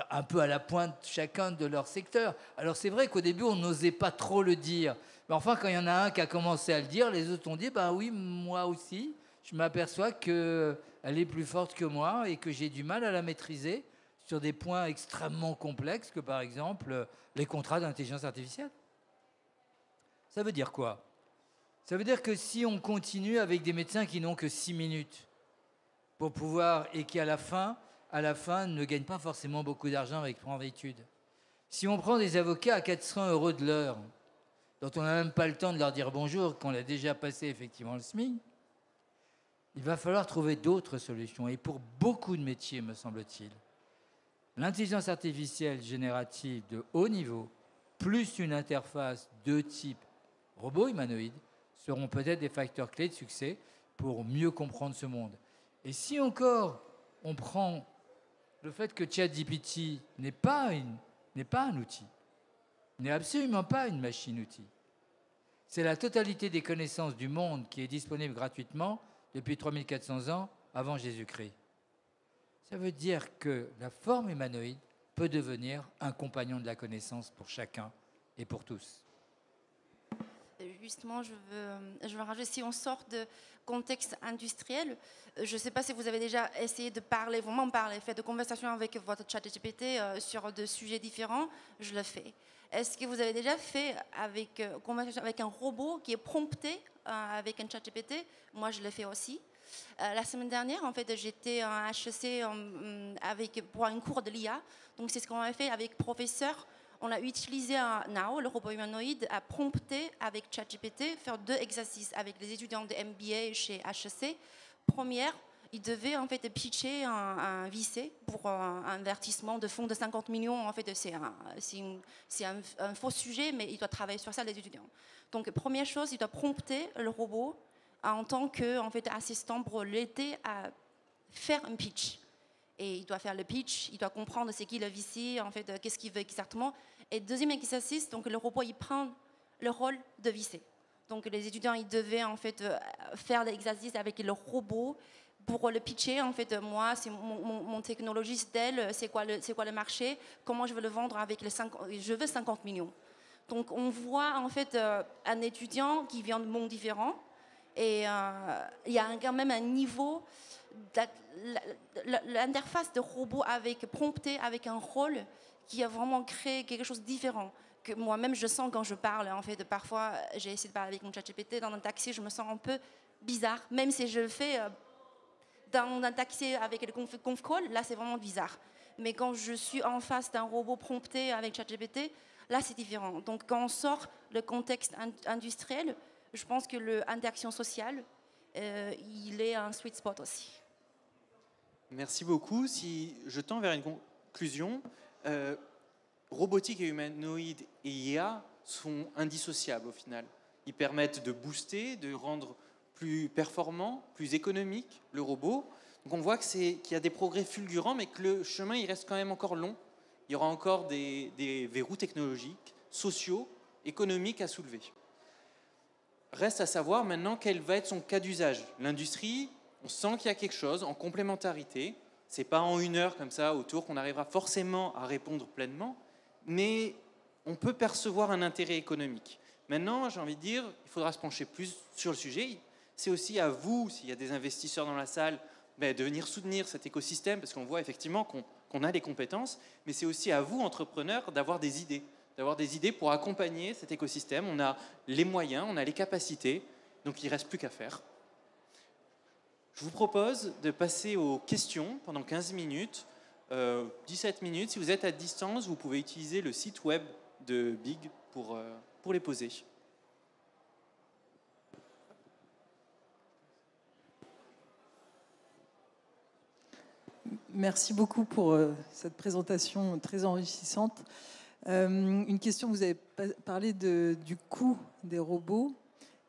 un peu à la pointe chacun de leur secteur. Alors c'est vrai qu'au début, on n'osait pas trop le dire. Mais enfin, quand il y en a un qui a commencé à le dire, les autres ont dit, oui, moi aussi, je m'aperçois qu'elle est plus forte que moi et que j'ai du mal à la maîtriser sur des points extrêmement complexes que, par exemple, les contrats d'intelligence artificielle. Ça veut dire quoi? Ça veut dire que si on continue avec des médecins qui n'ont que 6 minutes pour pouvoir, et qui à la fin ne gagnent pas forcément beaucoup d'argent avec prendre études. Si on prend des avocats à 400 € de l'heure, dont on n'a même pas le temps de leur dire bonjour, qu'on a déjà passé effectivement le SMIC, il va falloir trouver d'autres solutions. Et pour beaucoup de métiers, me semble-t-il, l'intelligence artificielle générative de haut niveau, plus une interface de type robot humanoïde, seront peut-être des facteurs clés de succès pour mieux comprendre ce monde. Et si encore on prend le fait que ChatGPT n'est pas un outil, n'est absolument pas une machine-outil, c'est la totalité des connaissances du monde qui est disponible gratuitement depuis 3400 ans avant Jésus-Christ. Ça veut dire que la forme humanoïde peut devenir un compagnon de la connaissance pour chacun et pour tous. justement, je veux rajouter, si on sort de contexte industriel, je ne sais pas si vous avez déjà essayé de parler, vraiment parler, faire de conversations avec votre chat GPT sur des sujets différents, je le fais. Est-ce que vous avez déjà fait conversation avec un robot qui est prompté avec un chat GPT? Moi, je le fais aussi. La semaine dernière, en fait, j'étais en HEC pour un cours de l'IA. Donc, c'est ce qu'on a fait avec le professeur. On a utilisé un Nao, le robot humanoïde, à prompter avec ChatGPT, faire 2 exercices avec les étudiants de MBA chez HEC. Première, ils devaient en fait pitcher un VC pour un investissement de fonds de 50 millions. En fait, c'est un faux sujet, mais ils doivent travailler sur ça, les étudiants. Donc, première chose, ils doivent prompter le robot en tant qu'assistant pour l'aider à faire un pitch. Et il doit faire le pitch, il doit comprendre c'est qui le VC, en fait, qu'est-ce qu'il veut exactement. Et deuxième exercice, donc le robot, il prend le rôle de VC. Donc les étudiants, ils devaient en fait faire l'exercice avec le robot pour le pitcher. En fait, moi, c'est mon technologie, c'est quoi le marché, comment je veux le vendre avec je veux 50 millions. Donc on voit en fait un étudiant qui vient de mondes différents. Et il y a quand même un niveau, l'interface de robot prompté avec un rôle qui a vraiment créé quelque chose de différent. Que moi-même, je sens quand je parle. En fait, parfois, j'ai essayé de parler avec mon ChatGPT dans un taxi, je me sens un peu bizarre. Même si je le fais dans un taxi avec le conf call, là, c'est vraiment bizarre. Mais quand je suis en face d'un robot prompté avec ChatGPT, là, c'est différent. Donc, quand on sort le contexte industriel, je pense que l'interaction sociale, il est un sweet spot aussi. Merci beaucoup. Si je tends vers une conclusion, robotique et humanoïde et IA sont indissociables au final. Ils permettent de booster, de rendre plus performant, plus économique le robot. Donc on voit qu'il y a des progrès fulgurants, mais que le chemin il reste quand même encore long. Il y aura encore des verrous technologiques, sociaux, économiques à soulever. Reste à savoir maintenant quel va être son cas d'usage. L'industrie, on sent qu'il y a quelque chose en complémentarité. C'est pas en 1 heure comme ça autour qu'on arrivera forcément à répondre pleinement, mais on peut percevoir un intérêt économique. Maintenant, j'ai envie de dire, il faudra se pencher plus sur le sujet. C'est aussi à vous, s'il y a des investisseurs dans la salle, de venir soutenir cet écosystème, parce qu'on voit effectivement qu'on a les compétences, mais c'est aussi à vous, entrepreneurs, d'avoir des idées pour accompagner cet écosystème. On a les moyens, on a les capacités, donc il ne reste plus qu'à faire. Je vous propose de passer aux questions pendant 15 minutes, 17 minutes. Si vous êtes à distance, vous pouvez utiliser le site web de Big pour les poser. Merci beaucoup pour cette présentation très enrichissante. Une question, vous avez parlé du coût des robots.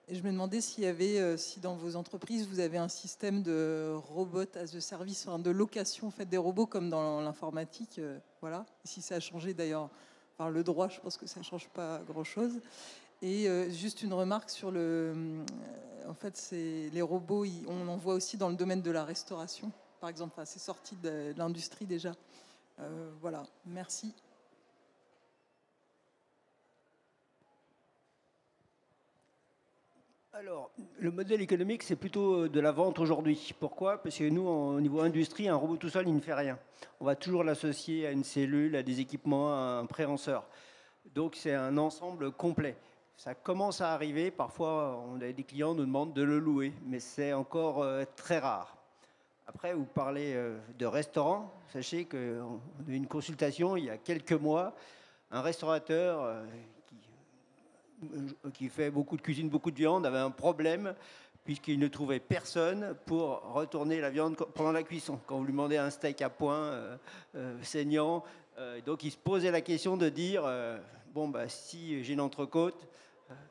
Et je me demandais s'il y avait, si dans vos entreprises, vous avez un système de robot as a service, enfin de location en fait, des robots comme dans l'informatique. Voilà. Si ça a changé d'ailleurs par le droit, je pense que ça ne change pas grand-chose. Et juste une remarque sur en fait, les robots, on en voit aussi dans le domaine de la restauration, par exemple. Enfin, c'est sorti de l'industrie déjà. Voilà, merci. Alors, le modèle économique, c'est plutôt de la vente aujourd'hui. Pourquoi? Parce que nous, au niveau industrie, un robot tout seul, il ne fait rien. On va toujours l'associer à une cellule, à des équipements, à un préhenseur. Donc, c'est un ensemble complet. Ça commence à arriver. Parfois, on a des clients qui nous demandent de le louer, mais c'est encore très rare. Après, vous parlez de restaurant. Sachez qu'on a eu une consultation il y a quelques mois. Un restaurateur qui fait beaucoup de cuisine, beaucoup de viande, avait un problème puisqu'il ne trouvait personne pour retourner la viande pendant la cuisson. Quand vous lui demandez un steak à point saignant, donc il se posait la question de dire si j'ai une entrecôte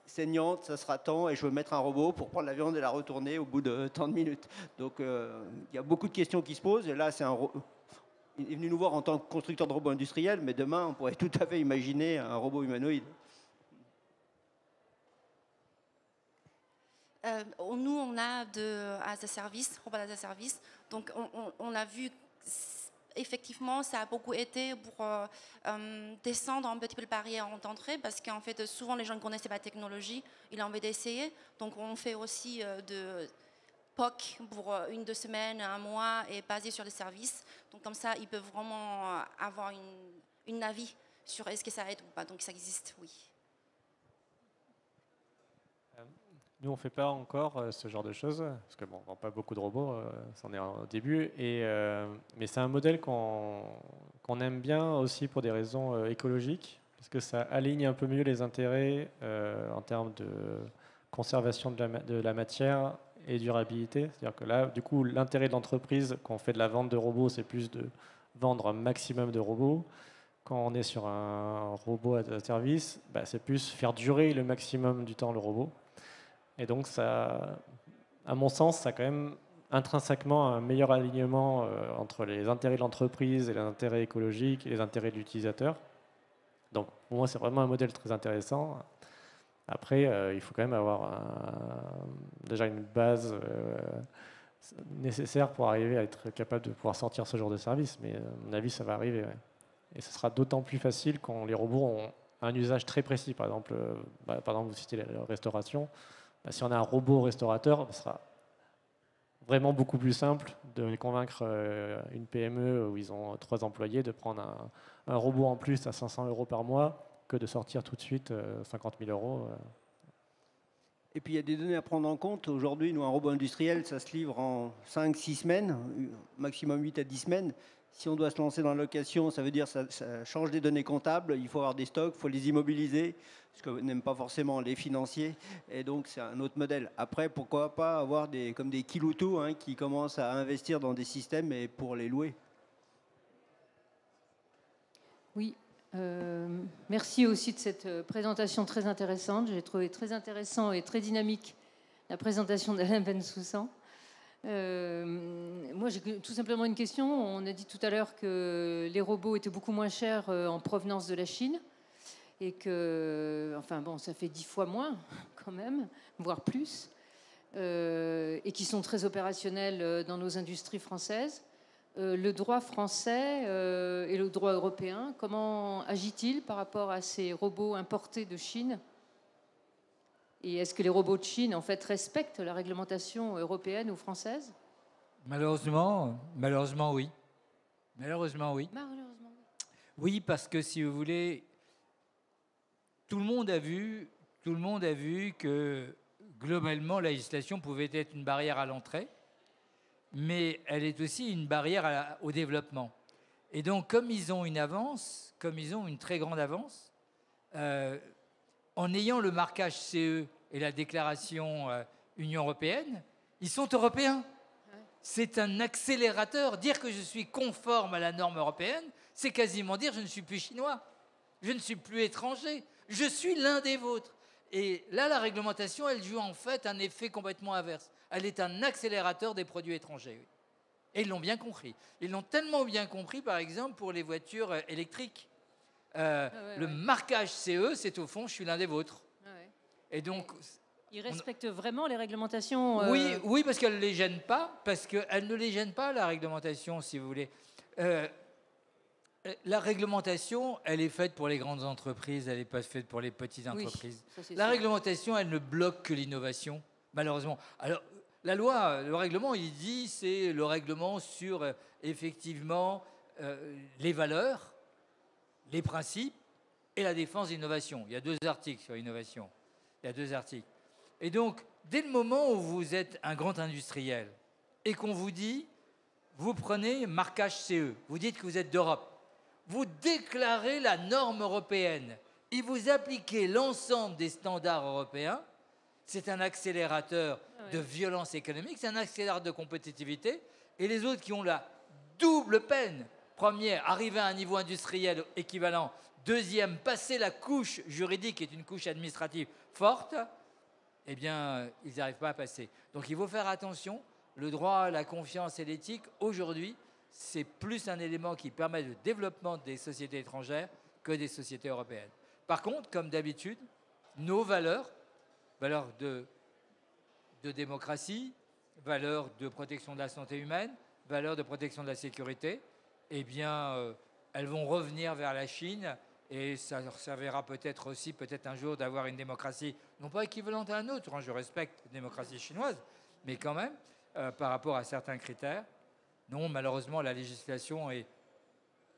saignante, ça sera tant, et je veux mettre un robot pour prendre la viande et la retourner au bout de tant de minutes. Donc il y a beaucoup de questions qui se posent, et là il est venu nous voir en tant que constructeur de robots industriels, mais demain on pourrait tout à fait imaginer un robot humanoïde. Nous, on a de as a service, robot as a service. Donc, on a vu effectivement, ça a beaucoup aidé pour descendre un petit peu le barrière d'entrée, parce qu'en fait, souvent, les gens ne connaissaient pas la technologie, ils ont envie d'essayer. Donc, on fait aussi de POC pour 1-2 semaines, 1 mois, et basé sur les services. Donc, comme ça, ils peuvent vraiment avoir une avis sur est-ce que ça aide ou pas. Donc, ça existe, oui. Nous, on ne fait pas encore ce genre de choses, parce que bon, on ne vend pas beaucoup de robots, c'en est au début. Mais c'est un modèle qu'on aime bien aussi pour des raisons écologiques, parce que ça aligne un peu mieux les intérêts en termes de conservation de la matière et durabilité. C'est-à-dire que là, du coup, l'intérêt de l'entreprise, quand on fait de la vente de robots, c'est plus de vendre un maximum de robots. Quand on est sur un robot à service, bah, c'est plus faire durer le maximum du temps le robot. Et donc, ça, à mon sens, ça a quand même intrinsèquement un meilleur alignement entre les intérêts de l'entreprise et les intérêts écologiques et les intérêts de l'utilisateur. Donc, pour moi, c'est vraiment un modèle très intéressant. Après, il faut quand même avoir déjà une base nécessaire pour arriver à être capable de pouvoir sortir ce genre de service. Mais à mon avis, ça va arriver. Ouais. Et ce sera d'autant plus facile quand les robots ont un usage très précis. Par exemple, vous citez la restauration. Si on a un robot restaurateur, ce sera vraiment beaucoup plus simple de convaincre une PME où ils ont 3 employés de prendre un robot en plus à 500 € par mois que de sortir tout de suite 50 000 €. Et puis il y a des données à prendre en compte. Aujourd'hui, nous, un robot industriel, ça se livre en 5-6 semaines, maximum 8 à 10 semaines. Si on doit se lancer dans la location, ça veut dire que ça change des données comptables. Il faut avoir des stocks, il faut les immobiliser, ce que n'aiment pas forcément les financiers. Et donc, c'est un autre modèle. Après, pourquoi pas avoir comme des Kiloutou qui commencent à investir dans des systèmes et pour les louer. Oui. Merci aussi de cette présentation très intéressante. J'ai trouvé très intéressant et très dynamique la présentation d'Alain Bensoussan. Moi, j'ai tout simplement une question. On a dit tout à l'heure que les robots étaient beaucoup moins chers en provenance de la Chine et que, enfin bon, ça fait 10 fois moins quand même, voire plus, et qui sont très opérationnels dans nos industries françaises. Le droit français et le droit européen, comment agit-il par rapport à ces robots importés de Chine ? Et est-ce que les robots de Chine, en fait, respectent la réglementation européenne ou française ? Malheureusement, oui. Malheureusement, oui. Malheureusement. Oui, parce que si vous voulez, tout le monde a vu que globalement, la législation pouvait être une barrière à l'entrée, mais elle est aussi une barrière au développement. Et donc, comme ils ont une avance, comme ils ont une très grande avance, en ayant le marquage CE et la déclaration Union européenne, ils sont européens. C'est un accélérateur. Dire que je suis conforme à la norme européenne, c'est quasiment dire je ne suis plus chinois, je ne suis plus étranger, je suis l'un des vôtres. Et là, la réglementation, elle joue en fait un effet complètement inverse. Elle est un accélérateur des produits étrangers. Et ils l'ont bien compris. Ils l'ont tellement bien compris, par exemple, pour les voitures électriques. Le marquage CE, c'est au fond, je suis l'un des vôtres. Et donc, ils respectent vraiment les réglementations. Oui, parce qu'elle ne les gêne pas, parce qu'elle ne les gêne pas, la réglementation, si vous voulez. La réglementation, elle est faite pour les grandes entreprises, elle n'est pas faite pour les petites entreprises. La réglementation, elle ne bloque que l'innovation, malheureusement. Alors, la loi, le règlement, il dit, c'est le règlement sur, effectivement, les valeurs, les principes et la défense d'innovation. Il y a 2 articles sur l'innovation. Il y a 2 articles. Et donc, dès le moment où vous êtes un grand industriel et qu'on vous dit, vous prenez marquage CE, vous dites que vous êtes d'Europe, vous déclarez la norme européenne et vous appliquez l'ensemble des standards européens, c'est un accélérateur de violence économique, c'est un accélérateur de compétitivité. Et les autres qui ont la double peine, première, arriver à un niveau industriel équivalent, deuxième, passer la couche juridique, qui est une couche administrative forte, eh bien, ils n'arrivent pas à passer. Donc il faut faire attention. Le droit, la confiance et l'éthique, aujourd'hui, c'est plus un élément qui permet le développement des sociétés étrangères que des sociétés européennes. Par contre, comme d'habitude, nos valeurs de démocratie, valeurs de protection de la santé humaine, valeurs de protection de la sécurité, eh bien, elles vont revenir vers la Chine et ça leur servira peut-être aussi, peut-être un jour, d'avoir une démocratie, non pas équivalente à la nôtre, hein, je respecte la démocratie chinoise, mais quand même, par rapport à certains critères. Non, malheureusement, la législation est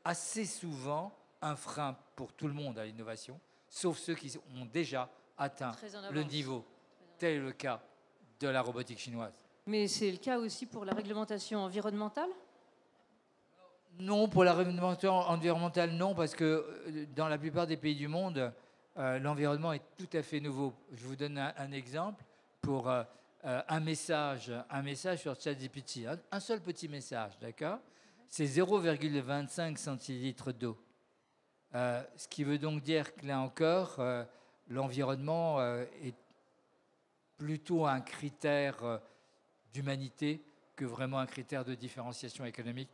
assez souvent un frein pour tout le monde à l'innovation, sauf ceux qui ont déjà atteint le niveau. Tel est le cas de la robotique chinoise. Mais c'est le cas aussi pour la réglementation environnementale? Non, pour la réglementation environnementale, non, parce que dans la plupart des pays du monde, l'environnement est tout à fait nouveau. Je vous donne un exemple pour un message sur ChatGPT. Un seul petit message, d'accord? C'est 0,25 centilitres d'eau. Ce qui veut donc dire que là encore, l'environnement est plutôt un critère d'humanité que vraiment un critère de différenciation économique.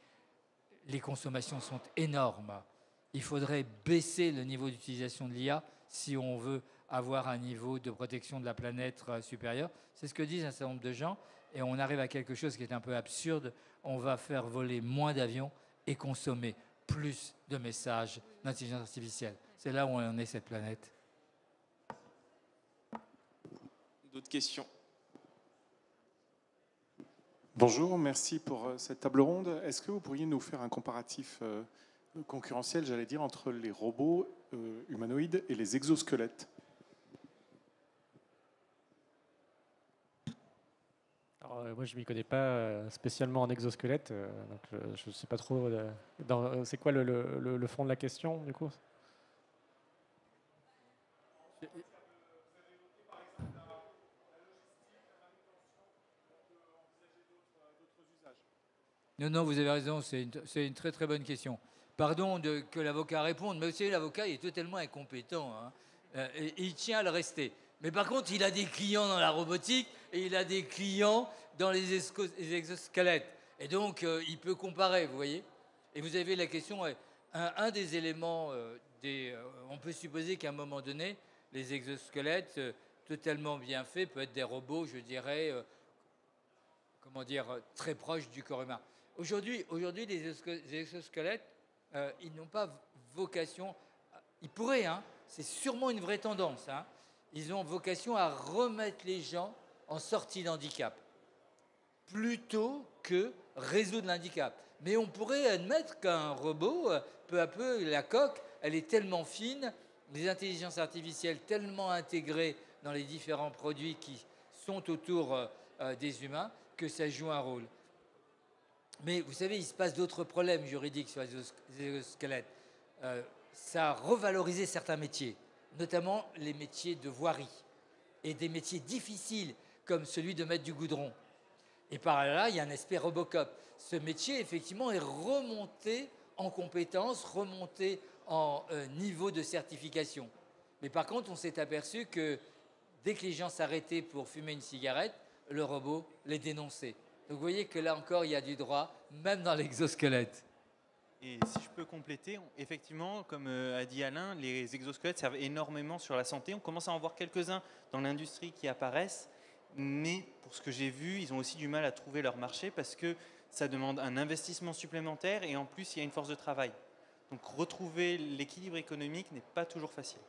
Les consommations sont énormes. Il faudrait baisser le niveau d'utilisation de l'IA si on veut avoir un niveau de protection de la planète supérieur. C'est ce que disent un certain nombre de gens. Et on arrive à quelque chose qui est un peu absurde. On va faire voler moins d'avions et consommer plus de messages d'intelligence artificielle. C'est là où on en est, cette planète. D'autres questions? Bonjour, merci pour cette table ronde. Est-ce que vous pourriez nous faire un comparatif concurrentiel, j'allais dire, entre les robots humanoïdes et les exosquelettes? Alors, moi, je ne m'y connais pas spécialement en exosquelette, donc je ne sais pas trop. C'est quoi le fond de la question, du coup? Non, vous avez raison, c'est une très très bonne question. Pardon que l'avocat réponde, mais vous savez, l'avocat est totalement incompétent, hein, et il tient à le rester. Mais par contre, il a des clients dans la robotique et il a des clients dans les exosquelettes. Et donc, il peut comparer, vous voyez. Et vous avez la question, un des éléments, on peut supposer qu'à un moment donné, les exosquelettes, totalement bien faits, peuvent être des robots, je dirais, très proches du corps humain. Aujourd'hui, les exosquelettes, ils n'ont pas vocation, ils pourraient, hein, c'est sûrement une vraie tendance, hein, ils ont vocation à remettre les gens en sortie d'handicap, plutôt que résoudre l'handicap. Mais on pourrait admettre qu'un robot, peu à peu, la coque, elle est tellement fine, les intelligences artificielles tellement intégrées dans les différents produits qui sont autour des humains, que ça joue un rôle. Mais vous savez, il se passe d'autres problèmes juridiques sur les exosquelettes. Ça a revalorisé certains métiers, notamment les métiers de voirie et des métiers difficiles comme celui de mettre du goudron. Et par là, il y a un aspect Robocop. Ce métier, effectivement, est remonté en compétences, remonté en niveau de certification. Mais par contre, on s'est aperçu que dès que les gens s'arrêtaient pour fumer une cigarette, le robot les dénonçait. Donc vous voyez que là encore, il y a du droit, même dans l'exosquelette. Et si je peux compléter, effectivement, comme a dit Alain, les exosquelettes servent énormément sur la santé. On commence à en voir quelques-uns dans l'industrie qui apparaissent, mais pour ce que j'ai vu, ils ont aussi du mal à trouver leur marché parce que ça demande un investissement supplémentaire et en plus, il y a une force de travail. Donc retrouver l'équilibre économique n'est pas toujours facile.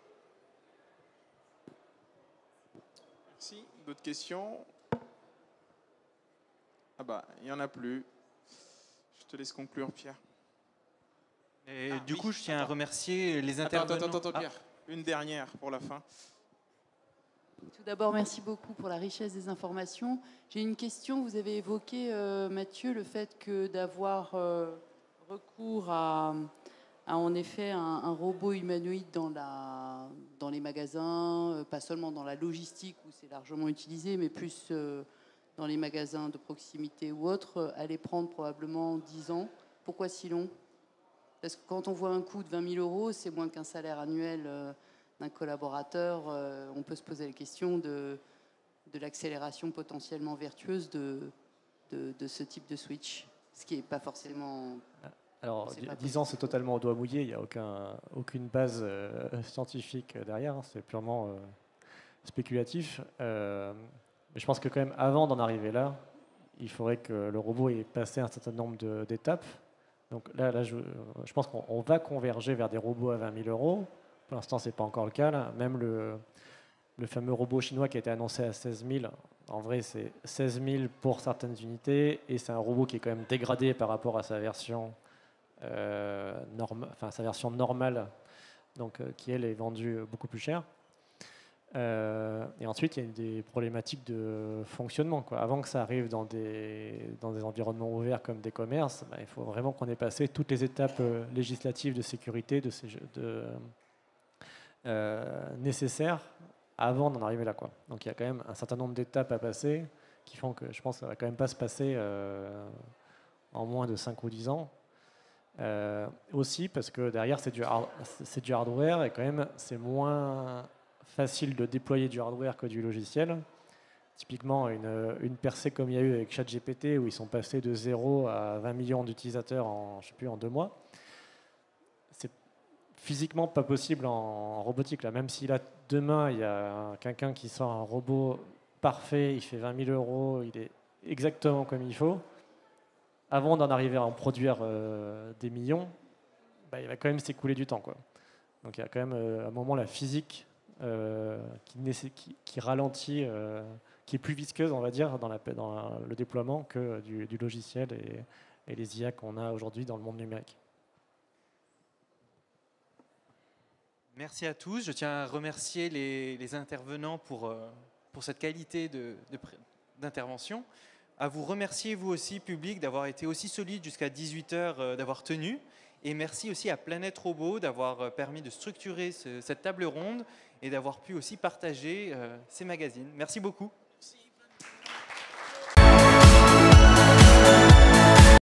Merci. D'autres questions? Ah bah, il n'y en a plus. Je te laisse conclure, Pierre. Et du coup, je tiens à remercier les intervenants. Attends, Pierre. Une dernière pour la fin. Tout d'abord, merci beaucoup pour la richesse des informations. J'ai une question. Vous avez évoqué, Mathieu, le fait que d'avoir recours à en effet un robot humanoïde dans les magasins, pas seulement dans la logistique où c'est largement utilisé, mais plus dans les magasins de proximité ou autres, allait prendre probablement 10 ans. Pourquoi si long? Parce que quand on voit un coût de 20 000 euros, c'est moins qu'un salaire annuel d'un collaborateur. On peut se poser la question de l'accélération potentiellement vertueuse de ce type de switch, ce qui n'est pas forcément... Alors, 10 ans, c'est totalement au doigt mouillé. Il n'y a aucune base scientifique derrière. Hein, c'est purement spéculatif. Mais je pense que quand même, avant d'en arriver là, il faudrait que le robot ait passé un certain nombre d'étapes Donc là je pense qu'on va converger vers des robots à 20 000 euros. Pour l'instant, ce n'est pas encore le cas. Là. Même le fameux robot chinois qui a été annoncé à 16 000, en vrai, c'est 16 000 pour certaines unités, et c'est un robot qui est quand même dégradé par rapport à sa version, sa version normale, donc, qui, elle, est vendue beaucoup plus cher. Et ensuite, il y a des problématiques de fonctionnement, quoi. Avant que ça arrive dans des environnements ouverts comme des commerces, il faut vraiment qu'on ait passé toutes les étapes législatives de sécurité nécessaires avant d'en arriver là, quoi. Donc il y a quand même un certain nombre d'étapes à passer qui font que je pense que ça ne va quand même pas se passer en moins de 5 ou 10 ans. Aussi parce que derrière, c'est du hardware, et quand même, c'est moins facile de déployer du hardware que du logiciel. Typiquement, une percée comme il y a eu avec ChatGPT, où ils sont passés de 0 à 20 millions d'utilisateurs en 2 mois, c'est physiquement pas possible en robotique. Là. Même si là, demain, il y a quelqu'un qui sort un robot parfait, il fait 20 000 euros, il est exactement comme il faut, avant d'en arriver à en produire des millions, il va quand même s'écouler du temps, quoi. Donc il y a quand même à un moment la physique qui ralentit, qui est plus visqueuse, on va dire, dans le déploiement que du logiciel et les IA qu'on a aujourd'hui dans le monde numérique. Merci à tous. Je tiens à remercier les intervenants pour cette qualité d'intervention. À vous remercier, vous aussi, public, d'avoir été aussi solide jusqu'à 18h, d'avoir tenu. Et merci aussi à Planète Robot d'avoir permis de structurer cette table ronde et d'avoir pu aussi partager ces magazines. Merci beaucoup.